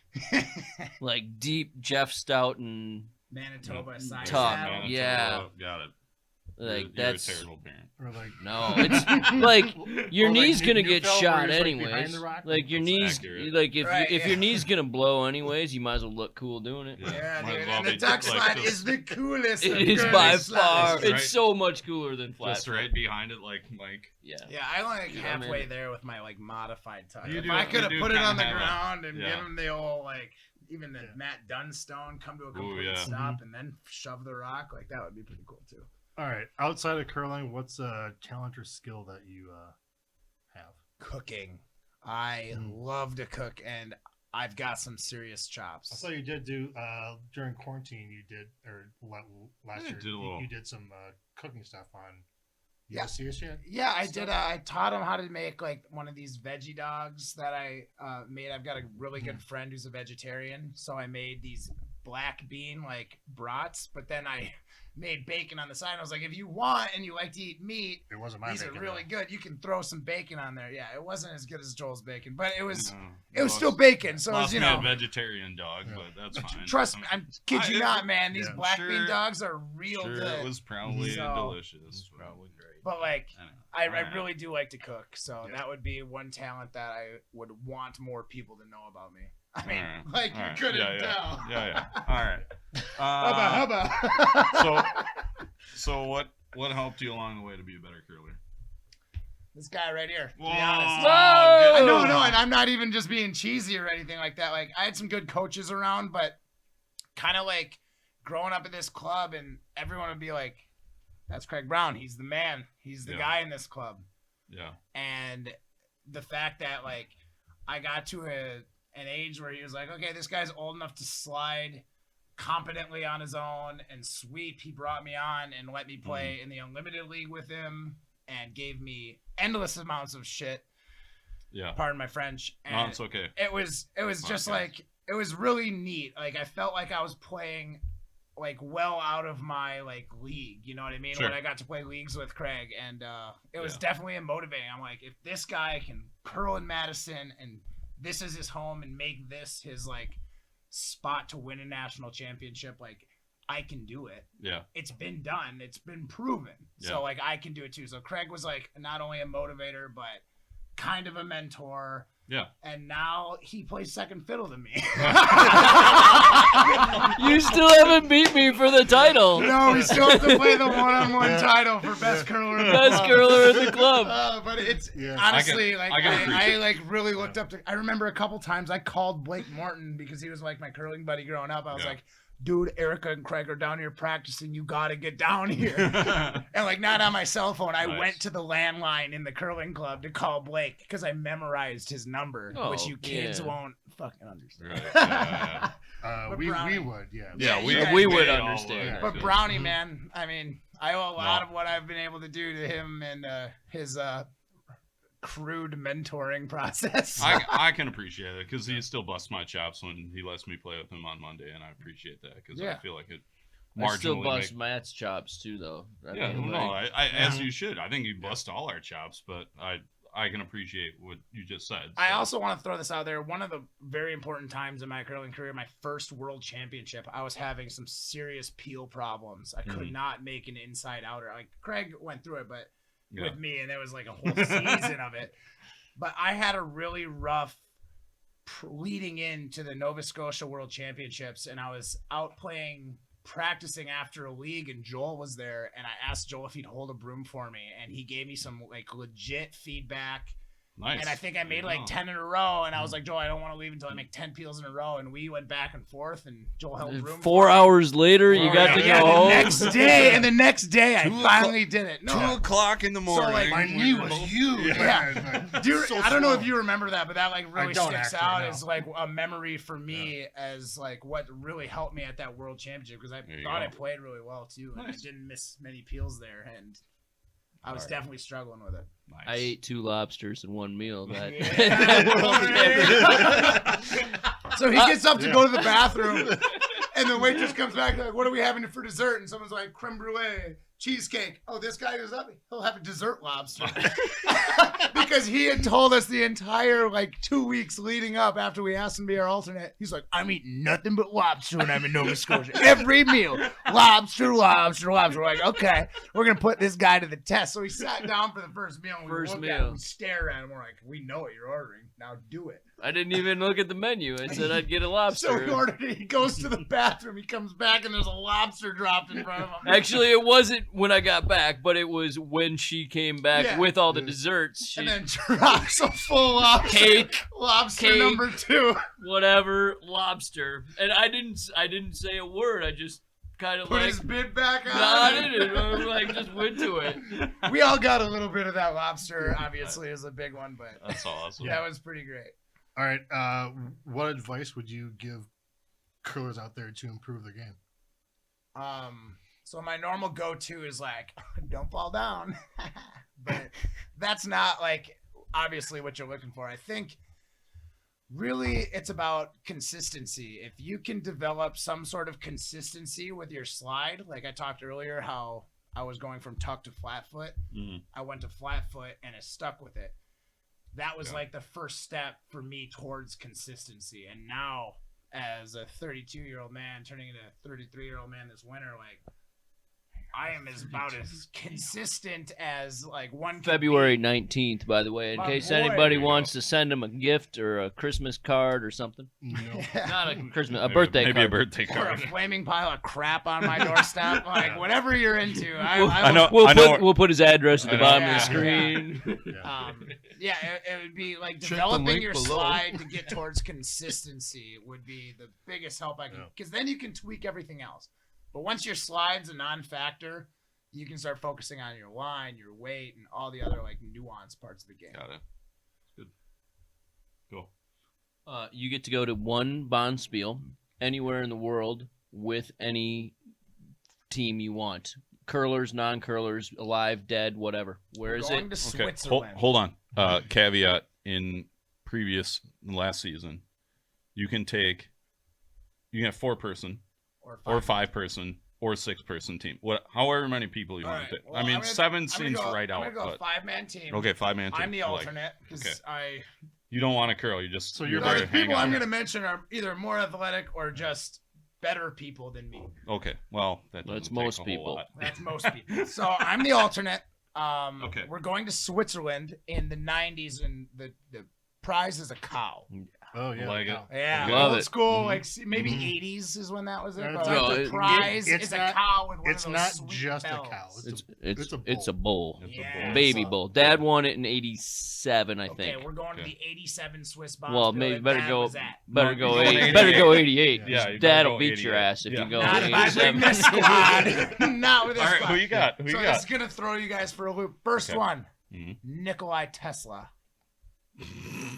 like deep Jeff Stoughton. Manitoba side Tuck, saddle. Manitoba, yeah. Got it. Like you're that's a terrible parent. Or like, no, it's like your Or like knee's gonna New get Fell, shot where he's, like, behind anyways. the rock. Like your That's knees, accurate. like if Right, if your knee's gonna blow anyways, you might as well look cool doing it. Yeah, Might as dude. well And the be duck like slide just- is the coolest. It of is girly by slides. far. Right. It's so much cooler than flat. Just right behind it, like Yeah. Yeah, I'm like Yeah, halfway man. there with my like modified tuck. You If do- I could you have do put it kinda on the have a- ground and yeah. give them the old like even the Matt Dunstone come to a complete yeah. stop and then shove the rock, like that would be pretty cool too. all right, outside of curling, what's a talent or skill that you have? Cooking. I love to cook, and I've got some serious I chops. saw you did do during quarantine. You did, or last Yeah, year, did a little. you did some cooking stuff on. You Yeah. guys see us yet? Yeah, I did. I taught him how to make like one of these veggie dogs that I made. I've got a really good friend who's a vegetarian, so I made these black bean like brats. But then I made bacon on the side. I was like, if you want and you like to eat meat, It wasn't my these are bacon, really though. good. You can throw some bacon on there. Yeah, it wasn't as good as Joel's bacon, but it was No, it was lost- still bacon. So it was, lost you me a know, vegetarian dog, Yeah. but that's fine. trust me, I'm kid you not, man. These yeah. black bean Sure. dogs are real Sure, good. it was probably So- delicious. Probably great. But like, Anyway, I alright. really do like to cook, so Yeah. that would be one talent that I would want more people to know about me. I mean, Alright, like alright. you couldn't Yeah, yeah. tell. Yeah. All right. Hubba. So what helped you along the way to be a better curler? This guy right here. To be Whoa. honest. Whoa! I know, and I'm not even just being cheesy or anything like that. Like, I had some good coaches around, but kind of like growing up in this club, and everyone would be like, "That's Craig Brown. He's the man. He's the guy in this club." Yeah. And the fact that like I got to an age where he was like, "Okay, this guy's old enough to slide competently on his own and sweep." He brought me on and let me play in the Unlimited League with him and gave me endless amounts of shit. Yeah. Pardon my French. And No, it's okay. it was just like, it was really neat. Like, I felt like I was playing like well out of my like league, you know what I mean? Sure. When I got to play leagues with Craig, and it was definitely motivating. I'm like, if this guy can curl in Madison and this is his home and make this his like spot to win a national championship, like, I can do it. Yeah. It's been done. It's been proven. Yeah. So like I can do it too. So Craig was like not only a motivator, but kind of a mentor. Yeah. And now he plays second fiddle to me. You still haven't beat me for the title. No, we still have to play the one-on-one title for best curler in the Best club. curler in the club. But it's Yeah. honestly I like can I appreciate like really looked up to. I remember a couple times I called Blake Morton because he was like my curling buddy growing up. I was Yeah. like, "Dude, Erica and Craig are down here practicing. You gotta get down here." And like not on my cell phone. I Nice. went to the landline in the curling club to call Blake because I memorized his number, which Oh, you kids yeah. won't fucking understand. Right. Yeah. But We Brownie. would, yeah. Yeah, Yeah, we, you guys we did would all understand. would. But Yeah. Brownie, man, I mean, I owe a lot No. of what I've been able to do to him and his crude mentoring process. I can appreciate it because he still busts my chops when he lets me play with him on Monday, and I appreciate that because Yeah. I feel like it I still marginally bust make- Matt's chops too, though. I Yeah, mean, no, like, as you should. I think you bust all our chops, but I can appreciate what you just said. I so. also want to throw this out there. One of the very important times in my curling career, my first world championship, I was having some serious peel problems. I could not make an inside outer. Like Craig went through it, but Yeah. with me, and there was like a whole season of it. But I had a really rough leading into the Nova Scotia World Championships, and I was out practicing after a league, and Joel was there, and I asked Joel if he'd hold a broom for me, and he gave me some like legit feedback. Nice. And I think I made Wow. like 10 in a row, and I was like, Joel, I don't want to leave until I make 10 peels in a row. And we went back and forth, and Joel held room. 4 hours later, you got to yeah, go the home. next day, and the next day I 2 finally did it. No, 2 o'clock in the morning. like, My knee was huge. Yeah. man. do you, So I don't know slow. if you remember that, but that like really don't sticks actually, out no. as like a memory for me as like what really helped me at that world championship, because I There you thought go. I played really well too, and Nice. I didn't miss many peels there, and I was Alright. definitely struggling with it. Nice. I ate 2 lobsters in one meal. That So he gets up to go to the bathroom, and the waitress comes back like, "What are we having for dessert?" And someone's like, "Creme brulee, cheesecake." Oh, this guy goes up, he'll have a dessert lobster. Because he had told us the entire like 2 weeks leading up after we asked him to be our alternate. He's like, "I'm eating nothing but lobster when I'm in Nova Scotia. Every meal, lobster, lobster, lobster." We're like, okay, we're gonna put this guy to the test. So we sat down for the first meal, and we First look at meal. him, we stare at him. We're like, "We know what you're ordering. Now do it." I didn't even look at the menu. I said I'd get a lobster. So he ordered it. He goes to the bathroom. He comes back, and there's a lobster dropped in front of him. Actually, it wasn't when I got back, but it was when she came back Yeah. with all the desserts. She, and then drops a full lobster. cake, Lobster cake. number 2. whatever, lobster. And I didn't say a word. I just kind of Put like his bid back on. nodded and like just went to it. We all got a little bit of that lobster. Obviously, is a big one, but That's awesome. that was pretty great. All right. What advice would you give curlers out there to improve their game? So my normal go-to is like, don't fall down. But that's not like obviously what you're looking for. I think really it's about consistency. If you can develop some sort of consistency with your slide, like I talked earlier how I was going from tuck to flat foot. Mhm. I went to flat foot and I stuck with it. That was Yeah. like the first step for me towards consistency. And now as a 32-year-old man turning into a 33-year-old man this winter, like I am about as consistent as like one. could February be. 19th, by the way, in My case boy. anybody There you wants to send him a gift or a Christmas card or something. No. Not a Christmas, a Maybe- birthday maybe card. a birthday Or a card. flaming pile of crap on my doorstep, like whatever you're into. I know- We'll put his address at the I know. bottom of Yeah. the screen. Yeah. Yeah, it would be like Check the developing link your below. slide to get towards consistency would be the biggest help I can, Yeah. because then you can tweak everything else. But once your slide's a non-factor, you can start focusing on your line, your weight, and all the other like nuanced parts of the game. Got it. Good. Cool. You get to go to one Bonspiel anywhere in the world with any team you want. Curlers, non-curlers, alive, dead, whatever. Where is Going it? to Okay. Switzerland. Hold on. Caveat in last season, you can have 4-person or 5-person or 6-person team. However many people you All want to right. take. Well, I mean, I'm gonna- 7 I'm seems gonna go, right I'm out. gonna go But 5-man team. okay, 5-man team. I'm the I like it. alternate because Okay. You don't want to curl. You just So you're you're there the to hang people I'm out. going to mention are either more athletic or just better people than me. Okay. Well, that That's doesn't take most a whole people. lot. That's most people. So I'm the alternate. Okay. We're going to Switzerland in the 90s, and the prize is a cow. Oh yeah. Like it. wow. Yeah, Love old it. school, Mhm. like maybe Mhm. 80s is when that was it. No, But it's like not- the it- prize it's is a not- cow with one It's of those not sweet just bells. a cow. It's a it's a bull. It's Yeah. Baby So- bull. Dad won it in '87, I Okay, think. we're going to Okay. the 87 Swiss Bonds. Well, Bill maybe that better Dad go. was at. Better No, go. you're going 80, better go 88. Yeah, you better Dad will go beat your 88. ass if Yeah. you go Not if I bring 87. this squad. Not with this All right. squad. Who you got? Who you So got? this is gonna throw you guys for a loop. First Okay. one, Mhm. Nikolai Tesla.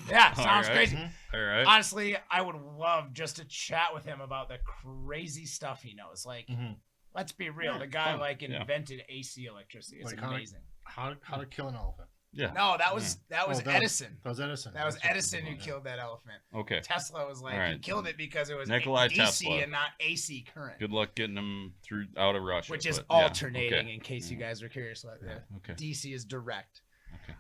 Yeah, sounds All right. crazy. All right. Honestly, I would love just to chat with him about the crazy stuff he knows. Like, Mhm. let's be real, Yeah, the guy fun. like Yeah. invented AC electricity. It's Like, how- amazing. How to kill an elephant? Yeah. No, that was Oh, Edison. That was Edison. That was That's what I'm Edison who talking about, killed that elephant. Okay. Tesla was like, All he right. killed it because it was Nikolai DC Tesla. and not AC current, Good luck getting them out of Russia. which is but yeah, alternating. okay. In case you guys are curious about that, Okay. DC is direct. Okay.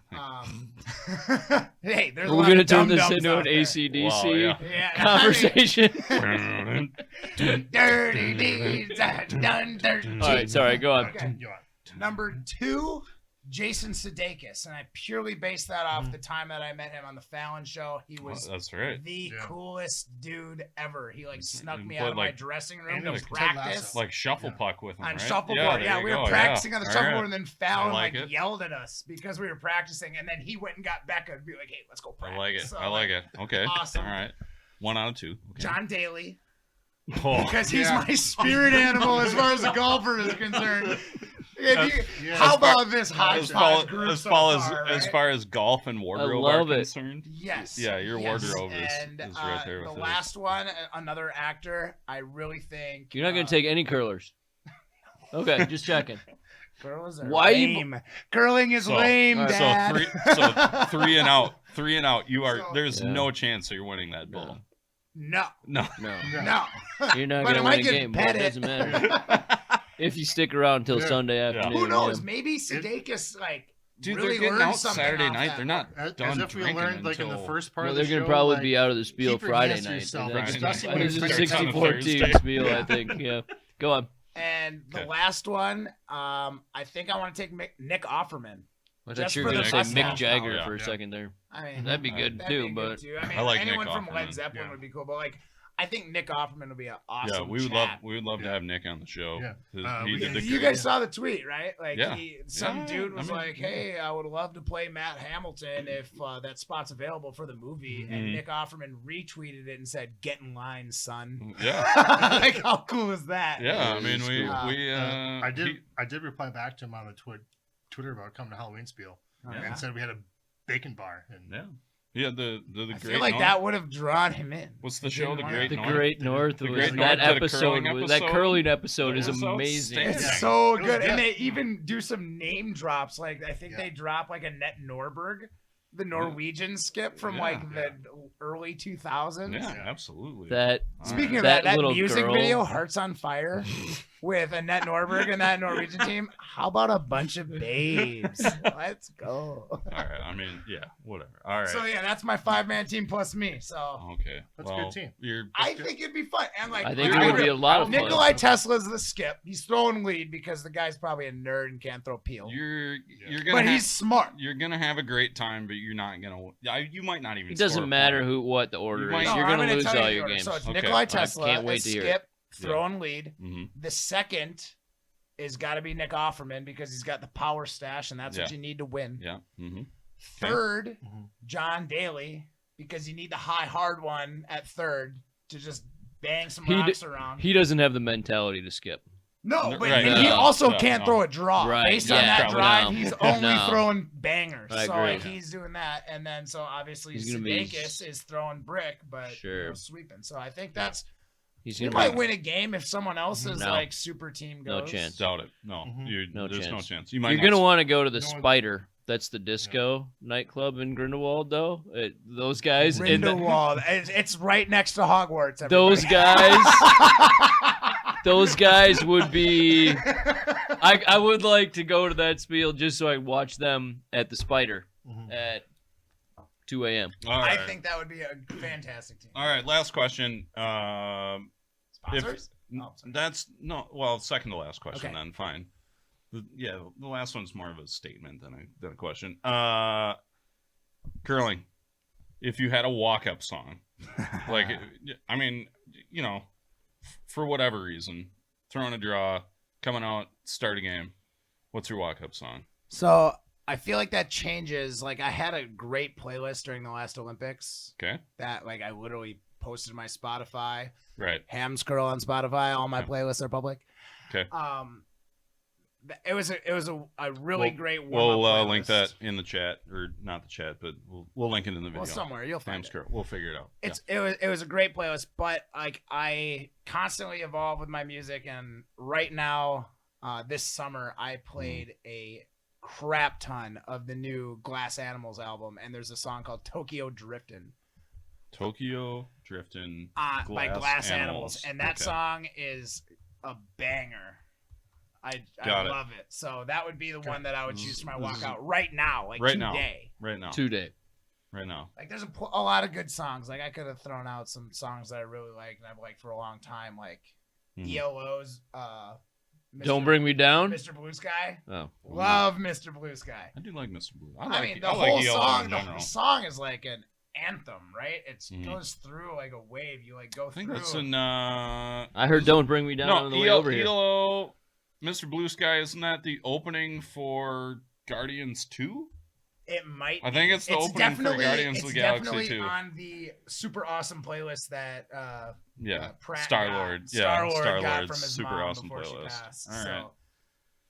Hey, there's a We're lot gonna of turn this dum-dums into out an there. AC/DC Wow, yeah. Yeah, conversation. Dirty deeds are done dirty. All right, sorry. Go on. Okay. You want- Number 2, Jason Sedakis, and I purely based that off Mhm. the time that I met him on the Fallon show. He was That's right. the Yeah. coolest dude ever. He like snuck And me played, out of my like- dressing room and to it was Ted practice Lasso. Like shuffle Yeah. puck with him, on right? shuffleboard. Yeah, there we you were go, practicing on the All shuffleboard, right. and then Fallon I like like it. yelled at us because we were practicing, and then he went and got Becca to be like, "Hey, let's go practice." I like it. So, I like it. Okay. awesome. All right. 1 out of 2. Okay. John Daly, Oh. because he's Yeah. my spirit animal as far as a golfer is concerned. If you, Yeah. how As far- about this hodgepodge group as so far far, as right? far as golf and wardrobe love are it. concerned, Yes. yeah, your yes. wardrobe and, is right there the with it. last one, another actor. I really think You're not gonna take any curlers. Okay, just checking. Curlers are Why you- lame. Curling is So- lame, Alright, Dad. so 3 and out. 3 and out. You are. So- There's Yeah. no chance that you're winning that bull. No, No. No, no. you're not But gonna I win might a get game. But it petted. doesn't matter if you stick around until Yeah. Sunday Yeah. afternoon. Who knows? yeah. Maybe Sedakis like Dude, really they're getting learned out something Saturday off night. that They're not As done if we drinking learned, like in the until- first part No, of they're the gonna show, probably like, be out of the spiel keep your Friday hands to night. yourself, That's- especially I when think you're it's a playing 64 on team Thursday. spiel. I think. Yeah. Go on. And the Okay. last one, I think I want to take Nick Offerman. I Just thought you were for gonna the say mustache Mick Jagger power. for a Yeah. second there. I mean, That'd be good that'd too, be but good too. I mean, I like anyone Nick from Offerman. Led Zeppelin Yeah. would be cool, but like, I think Nick Offerman would be an awesome. Yeah, we would chat. love to have Nick on the show. Yeah. He We did can- the You great- guys saw the tweet, right? Like, Yeah. some Yeah, dude was I mean, like, "Hey, I would love to play Matt Hamilton if that spot's available for the movie." And Mhm. Nick Offerman retweeted it and said, "Get in line, son." Yeah. Like, how cool is that? Yeah, I mean, we I did reply back to him on the Twitter about coming to Halloween Spiel Yeah. and said we had a bacon bar. And Yeah. Yeah, the I Great feel like North. that would have drawn him in. What's the show? The Didn't Great The North? Great North The was Great that North, the episode. curling That episode? curling episode is That was amazing. outstanding. It's Yeah. so It was good, and good. they even do some name drops. Like I think Yeah. they drop like Annette Norberg, the Norwegian skip from Yeah. like the early 2000s. Yeah, absolutely. That Speaking of That that little music girl. video, Hearts on Fire, with Annette Norberg and that Norwegian team. How about a bunch of babes? Let's go. All right. I mean, yeah, whatever. All right. So yeah, that's my 5-man team plus me. So Okay. That's a good team. I think it'd be fun. And like I think it would be a lot of fun. Nikolai Tesla's the skip. He's throwing lead because the guy's probably a nerd and can't throw peel. You're gonna. But have, he's smart. You're gonna have a great time, but you're not gonna. You might not even. It doesn't score a matter point. what the order might- is. No, You're I'm gonna lose tell you all the your order. games. So it's Okay. Nikolai I Tesla, can't wait a to hear it. skip, throwing lead. Mhm. The second is got to be Nick Offerman because he's got the power stash, and that's what Yeah. you need to win. Yeah. Mm-hmm. Third, Mhm. John Daly, because you need the high hard one at third to just bang some He d- rocks around. He doesn't have the mentality to skip. No, but Right, he no, also no, can't no. throw a draw. Right, Based on yeah, that probably drive, not. he's only No. throwing bangers. I So agree. like, he's doing that, and then so obviously He's gonna be- Sedakis is throwing brick, but Sure. sweeping. So I think that's He's you gonna might win a game if someone else's No. like super team No goes. chance. Doubt it. No. Mhm. No There's no chance. chance. You might. You're not gonna want to go to the No one- Spider. That's the disco nightclub in Grindelwald, though. Those guys. and the- Grindelwald. It's right next to Hogwarts. everybody. those guys. Those guys would be. I would like to go to that spiel just so I can watch them at the Spider Mhm. at 2 a.m. All right. I think that would be a fantastic team. All right. Last question. Sponsors? Oh, sorry. That's no. Well, second to last question. Okay. Then fine. The last one's more of a statement than a question. Curling. If you had a walk-up song, like, I mean, you know, for whatever reason, throwing a draw, coming out, start a game, what's your walk-up song? So I feel like that changes. Like I had a great playlist during the last Olympics Okay. that like I literally posted to my Spotify. Right. Hams Curl on Spotify. All my Okay. playlists are public. Okay. It was a really great warm-up We'll link playlist. that in the chat, or not the chat, but we'll link it in the video. Well, somewhere you'll find Hams it. Curl. We'll figure it out. It was a great playlist, but like I constantly evolve with my music, and right now, this summer I played a crap ton of the new Glass Animals album, and there's a song called Tokyo Driftin'. Tokyo Driftin' By Glass Animals, Animals. and that Okay. song is a banger. I Got it. love it. So that would be the one that I would choose for my This is- walkout right now, like right now. today. Right now. Today. Right now. Like there's a lot of good songs. Like I could have thrown out some songs that I really like and I've liked for a long time, like Mhm. ELO's Don't Bring Me Down. Mr. Blue Sky. Oh. Love Mr. Blue Sky. I do like Mr. Blue. I mean, the I like whole ELO song, in the general. whole song is like an anthem, right? It Mhm. goes through like a wave. You like go I think through. that's in. I heard Don't Bring Me Down on the way over here. ELO, Mr. Blue Sky, isn't that the opening for Guardians 2? It might. I think it's the opening for definitely- Guardians of it's the Galaxy definitely 2. on the super awesome playlist that Yeah. Pratt Star-Lord. got. Yeah, Star-Lord got Star-Lord's from his super mom awesome before she playlist. passed. All right. So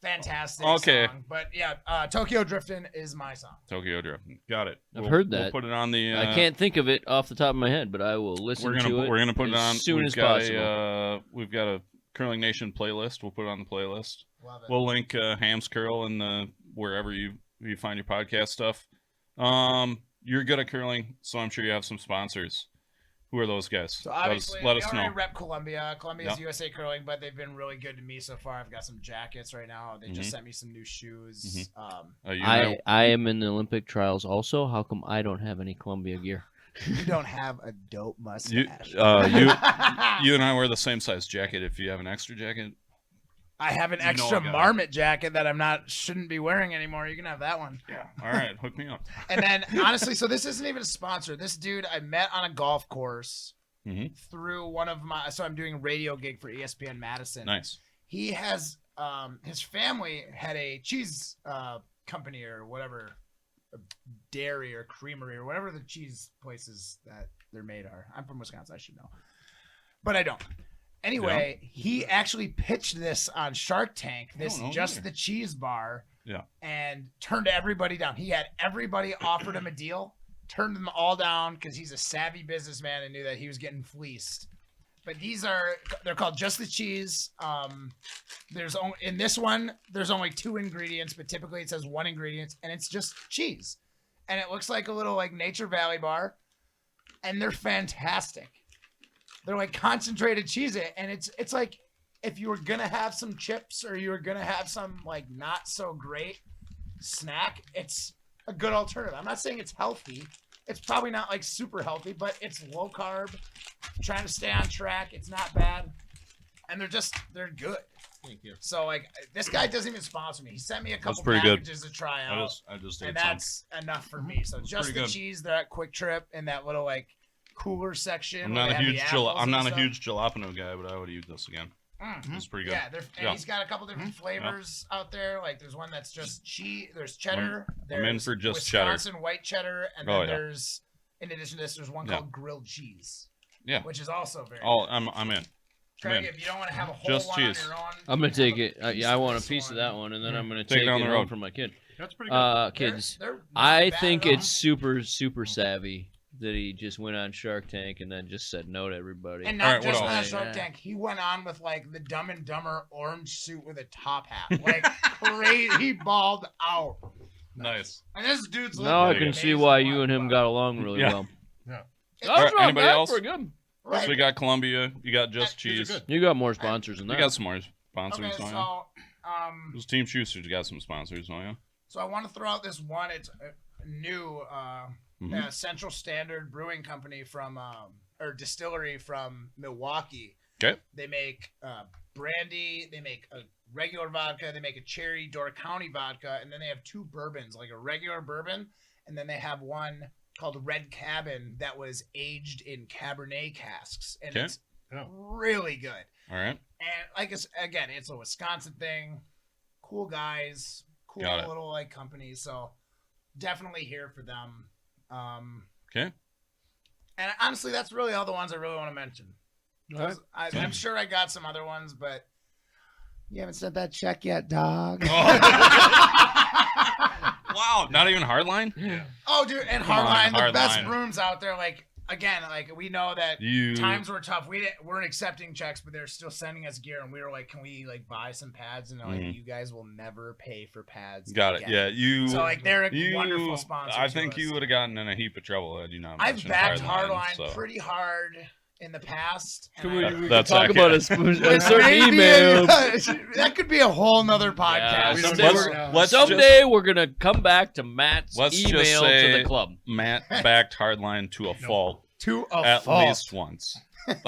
fantastic. Okay. Song. But yeah, Tokyo Driftin' is my song. Tokyo Drift. Got it. I've heard We'll that. put it on the. I can't think of it off the top of my head, but I will listen We're to it. gonna put it as on soon we've as got possible. We've got a Curling Nation playlist. We'll put it on the playlist. Love it. We'll link Hams Curl in the wherever you find your podcast stuff. You're good at curling, so I'm sure you have some sponsors. Who are those guys? So obviously, let we us already know. rep Columbia. Columbia's Yep. USA Curling, but they've been really good to me so far. I've got some jackets right now. They just Mhm. sent me some new shoes. You I am in the Olympic trials also. How come I don't have any Columbia gear? You don't have a dope you, mustache. you and I wear the same size jacket. If you have an extra jacket, I have an You know extra I got it. marmot jacket that shouldn't be wearing anymore. You can have that one. yeah. All right, hook me up. And then honestly, so this isn't even a sponsor. This dude I met on a golf course Mhm. through one of my. So I'm doing a radio gig for ESPN Madison. Nice. He has his family had a cheese company or whatever, a dairy or creamery or whatever the cheese places that they're made are. I'm from Wisconsin, I should know, but I don't. Anyway, he actually pitched this on Shark Tank. I This don't know just either. the cheese bar. Yeah. And turned everybody down. He had everybody offered him a deal, turned them all down because he's a savvy businessman and knew that he was getting fleeced. But they're called Just the Cheese. In this one, there's only 2 ingredients, but typically it says 1 ingredient, and it's just cheese. And it looks like a little like Nature Valley bar, and they're fantastic. They're like concentrated Cheez-It, and it's like if you were gonna have some chips or you were gonna have some like not so great snack, it's a good alternative. I'm not saying it's healthy. It's probably not like super healthy, but it's low carb. Trying to stay on track. It's not bad, and they're good. Thank you. So like this guy doesn't even sponsor me. He sent me a couple pretty good. packages to try out, I just ate and some. that's enough for me. So just pretty the good. cheese, they're at Quick Trip in that little like cooler section. I'm where not they a have the huge apples I'm and not a stuff. huge jalapeno guy, but I would eat this again. Mm. It's pretty good. Yeah, and Yeah. he's got a couple different flavors out there. Like there's one that's just cheese. There's cheddar. I'm in There's for just cheddar. Wisconsin white cheddar, and then Oh, yeah. there's in addition to this, there's one Yeah. called grilled cheese. Yeah. which is also very. Oh, good. I'm in. Craig, I'm in. if you don't want to have a whole Just one cheese. on your own, I'm gonna you can take have it. a piece I of want a this piece of that one, and then I'm gonna Take it take down it the home road. for my kid. That's pretty good. They're- Kids, they're not I bad think at all. it's super savvy that he just went on Shark Tank and then just said no to everybody. And All not right, what just else? on Shark Yeah. Tank. He went on with like the Dumb and Dumber orange suit with a top hat, like crazy. He balled out. Nice. And this dude's Now I looking can amazing see why you white and him belt. got along really Yeah. well. It's All right, not anybody bad, else? We're good. right. So we got Columbia. You got Just These are Cheese. good. You got more sponsors than We that. got some more sponsors. Okay, don't you? so Those Team Schuster's got some sponsors, don't you? so I want to throw out this one. It's a new Mhm. Central Standard Brewing Company from or distillery from Milwaukee. Okay. They make brandy. They make a regular vodka. They make a cherry Door County vodka, and then they have two bourbons, like a regular bourbon, and then they have one called Red Cabin that was aged in Cabernet casks, and Okay. it's Yeah. really good. All right. And like again, it's a Wisconsin thing. Cool guys, cool Got it. little like companies. So definitely here for them. Okay. And honestly, that's really all the ones I really want to mention. All right. I'm sure I got some other ones, but you haven't sent that check yet, dog. Wow. Not even Hardline? Oh, dude, and Come on, Hardline, the best Hardline. rooms out there. Like again, like we know that You. times were tough. We weren't accepting checks, but they're still sending us gear, and we were like, "Can we like buy some pads?" And they're like, Mhm. "You guys will never pay for pads." Got it. again." Yeah. You. So like they're a you, wonderful sponsor. I to think us. you would have gotten in a heap of trouble had you not I've mentioned backed Hardline. Hardline So. pretty hard in the past. and Can we, I- we That's can talk accurate. about a certain Maybe email? that could be a whole nother podcast. Yeah, We don't someday know let's, right now. let's Someday we're gonna come back to Matt's Let's just email say- to the club. just Matt backed Hardline to a fault To a at fault. least once. And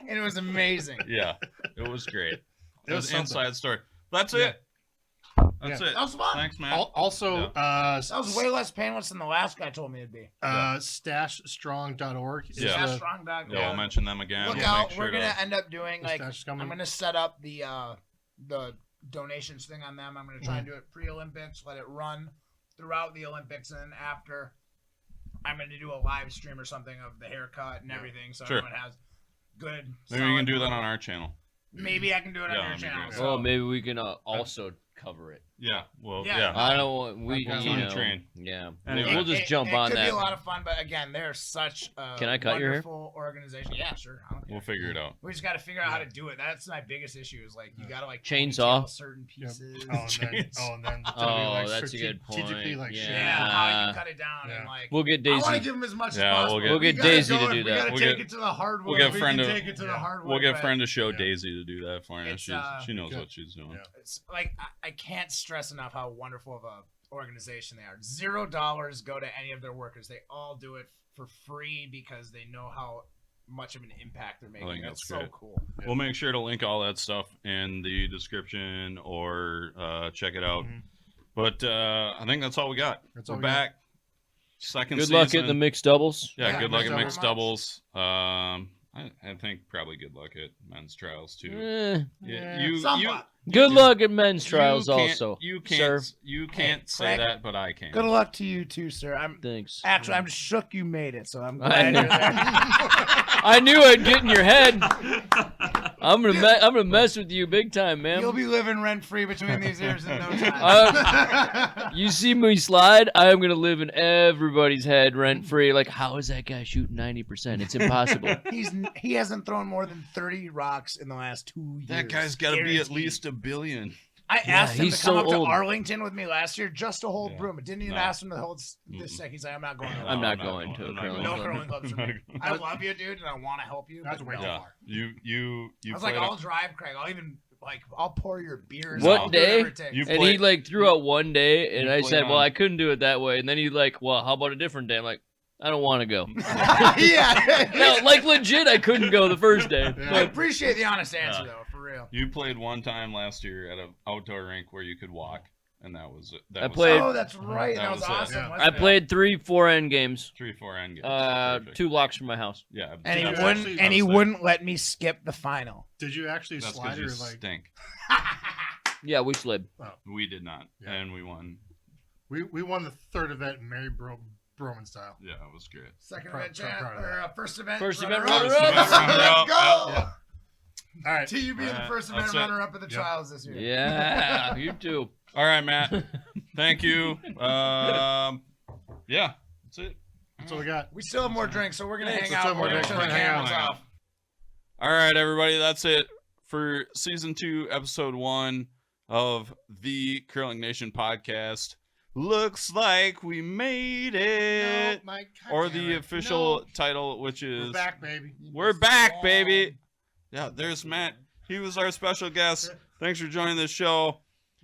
it was amazing. Yeah, it was great. It It was was an something. inside story. That's Yeah. it. That's Yeah. it. That was fun. Thanks, Matt. Also, That was way less painless than the last guy told me it'd be. stashstrong.org is Yeah. That's the, strong dog. Yeah, we'll mention them again. Look We'll out! make sure We're gonna to- end up doing the like stash is coming. I'm gonna set up the donations thing on them. I'm gonna try and do it pre-Olympics, let it run throughout the Olympics, and then after, I'm gonna do a live stream or something of the haircut and everything, so Sure. everyone has good. Maybe we can solid do that photo. on our channel. Maybe I can do it Yeah, on your that'd be channel. great. So. Oh, maybe we can also cover it. Yeah. Well. Yeah. Yeah. I don't want we. Okay. You On the know, train. Yeah, Anyway. we'll just jump it on could that. be a lot of fun, but again, they're such a Can I cut your hair? wonderful organization. Yeah, sure. I don't care. We'll figure it out. We just got to figure out how to do it. That's my biggest issue. Is like you got to like Chainsaw? ponytail certain Yep. pieces. And then Oh, that's a good strategically point. like Yeah. shit. Yeah, how you cut it down Yeah. and like. We'll get I want to Daisy. give them as much Yeah, as we'll possible. get- We'll get We gotta Daisy go to if do we that. gotta We'll take get- it to the hardwood. we'll get we friend can of- take it to the yeah. hardwood. We'll get but friend to show Yeah. Daisy to do that for us. It's, She knows good. what she's doing. Yeah. It's like I can't stress enough how wonderful of a organization they are. $0 go to any of their workers. They all do it for free because they know how much of an impact they're making. think That's that's so great. cool. We'll make sure to link all that stuff in the description or check it out. Mhm. But I think that's all we got. That's all We're we got. back. Second Good season. luck at the mixed doubles. Yeah, Yeah, good luck thanks at very mixed much. doubles. I think probably good luck at men's trials too. Eh, Yeah, you Somewhat. good luck at men's trials can't- also. You sir. can't. You can't say Craig, that, but I can. Good luck to you too, sir. Thanks. Actually, I'm shook you made it, so I'm I glad know. you're there. I knew I'd get in your head. I'm gonna mess with you big time, man. You'll be living rent free between these ears in no time. You see me slide, I am gonna live in everybody's head rent free. Like, how is that guy shooting 90%? It's impossible. He hasn't thrown more than 30 rocks in the last 2 years. That guy's got to be at Guaranteed. least $1 billion. I asked him he's to come so up to old. Arlington with me last year just to hold Yeah. broom. I didn't even No. ask him to hold this sick. He's like, I'm not going to. I'm not I'm going to a I'm not curling No club. curling clubs for me. I love you, dude, and I want to help you. That's but way no. too Yeah, far. you I was like, played I'll drive, Craig. I'll pour your beers. What I'll do whatever day? it takes. You And he played- like threw out one day, and you I played said, "Well, on- I couldn't do it that way." And then he's like, "Well, how about a different day?" I'm like, "I don't want to go." Yeah. No, like legit, I couldn't go the first day. Yeah. I appreciate the honest answer, Yeah. though, for real. you played one time last year at an outdoor rink where you could walk, and that was it. That I was played- Oh, that's right. That That was was it. awesome. Yeah. wasn't I it? played 3-4 end games, 3-4 end games. 2 blocks from my house. Yeah, And he Did you wouldn't. actually- And he I was there. wouldn't let me skip the final. Did you actually That's slide because or you like? stink. Yeah, we slid. We did not, Yeah. and we won. We won the third event Mary Broman style. Yeah, it was great. Second Proud- event, champ, proud of or that. first event. First event runner-up. runner-up. Let's Runner-up. go. Yeah. All right. To you being the first event That's it. runner-up in the Yep. trials this year. Yeah, you too. All right, Matt. Thank you. Yeah, that's it. That's all we got. We still have more drinks, so we're gonna Yeah, hang let's out. have more We're gonna drinks. turn the We're gonna hang cameras out. off. All right, everybody. That's it for season 2, episode 1 of the Curling Nation podcast. Looks like we made it. No, Mike, God Or damn the it. official No. title, which is We're back, baby. We're back, baby. Yeah, there's Matt. He was our special guest. Thanks for joining the show.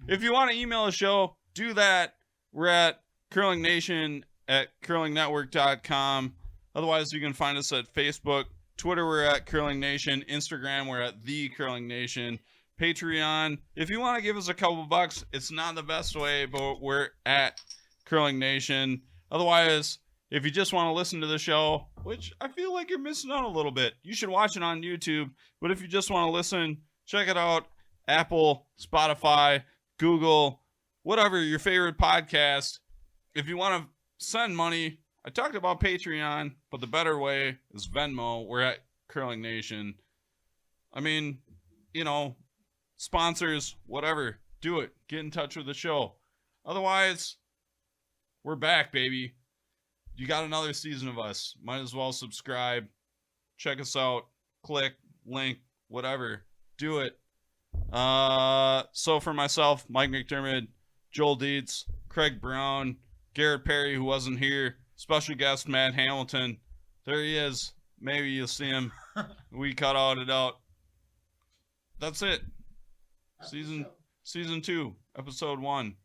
If you want to email a show, do that. We're at curlingnation@curlingnetwork.com. Otherwise, you can find us at Facebook. Twitter, we're at Curling Nation. Instagram, we're at The Curling Nation. Patreon, if you want to give us a couple bucks, it's not the best way, but we're at Curling Nation. Otherwise, if you just want to listen to the show, which I feel like you're missing out a little bit, you should watch it on YouTube. But if you just want to listen, check it out. Apple, Spotify, Google, whatever your favorite podcast. If you want to send money, I talked about Patreon, but the better way is Venmo. We're at Curling Nation. I mean, sponsors, whatever, do it. Get in touch with the show. Otherwise, we're back, baby. You got another season of us. Might as well subscribe. Check us out. Click, link, whatever. Do it. So for myself, Mike McDermid, Joel Dietz, Craig Brown, Garrett Perry, who wasn't here, special guest Matt Hamilton. There he is. Maybe you'll see him. We cut it out. That's it. Season 2, episode 1.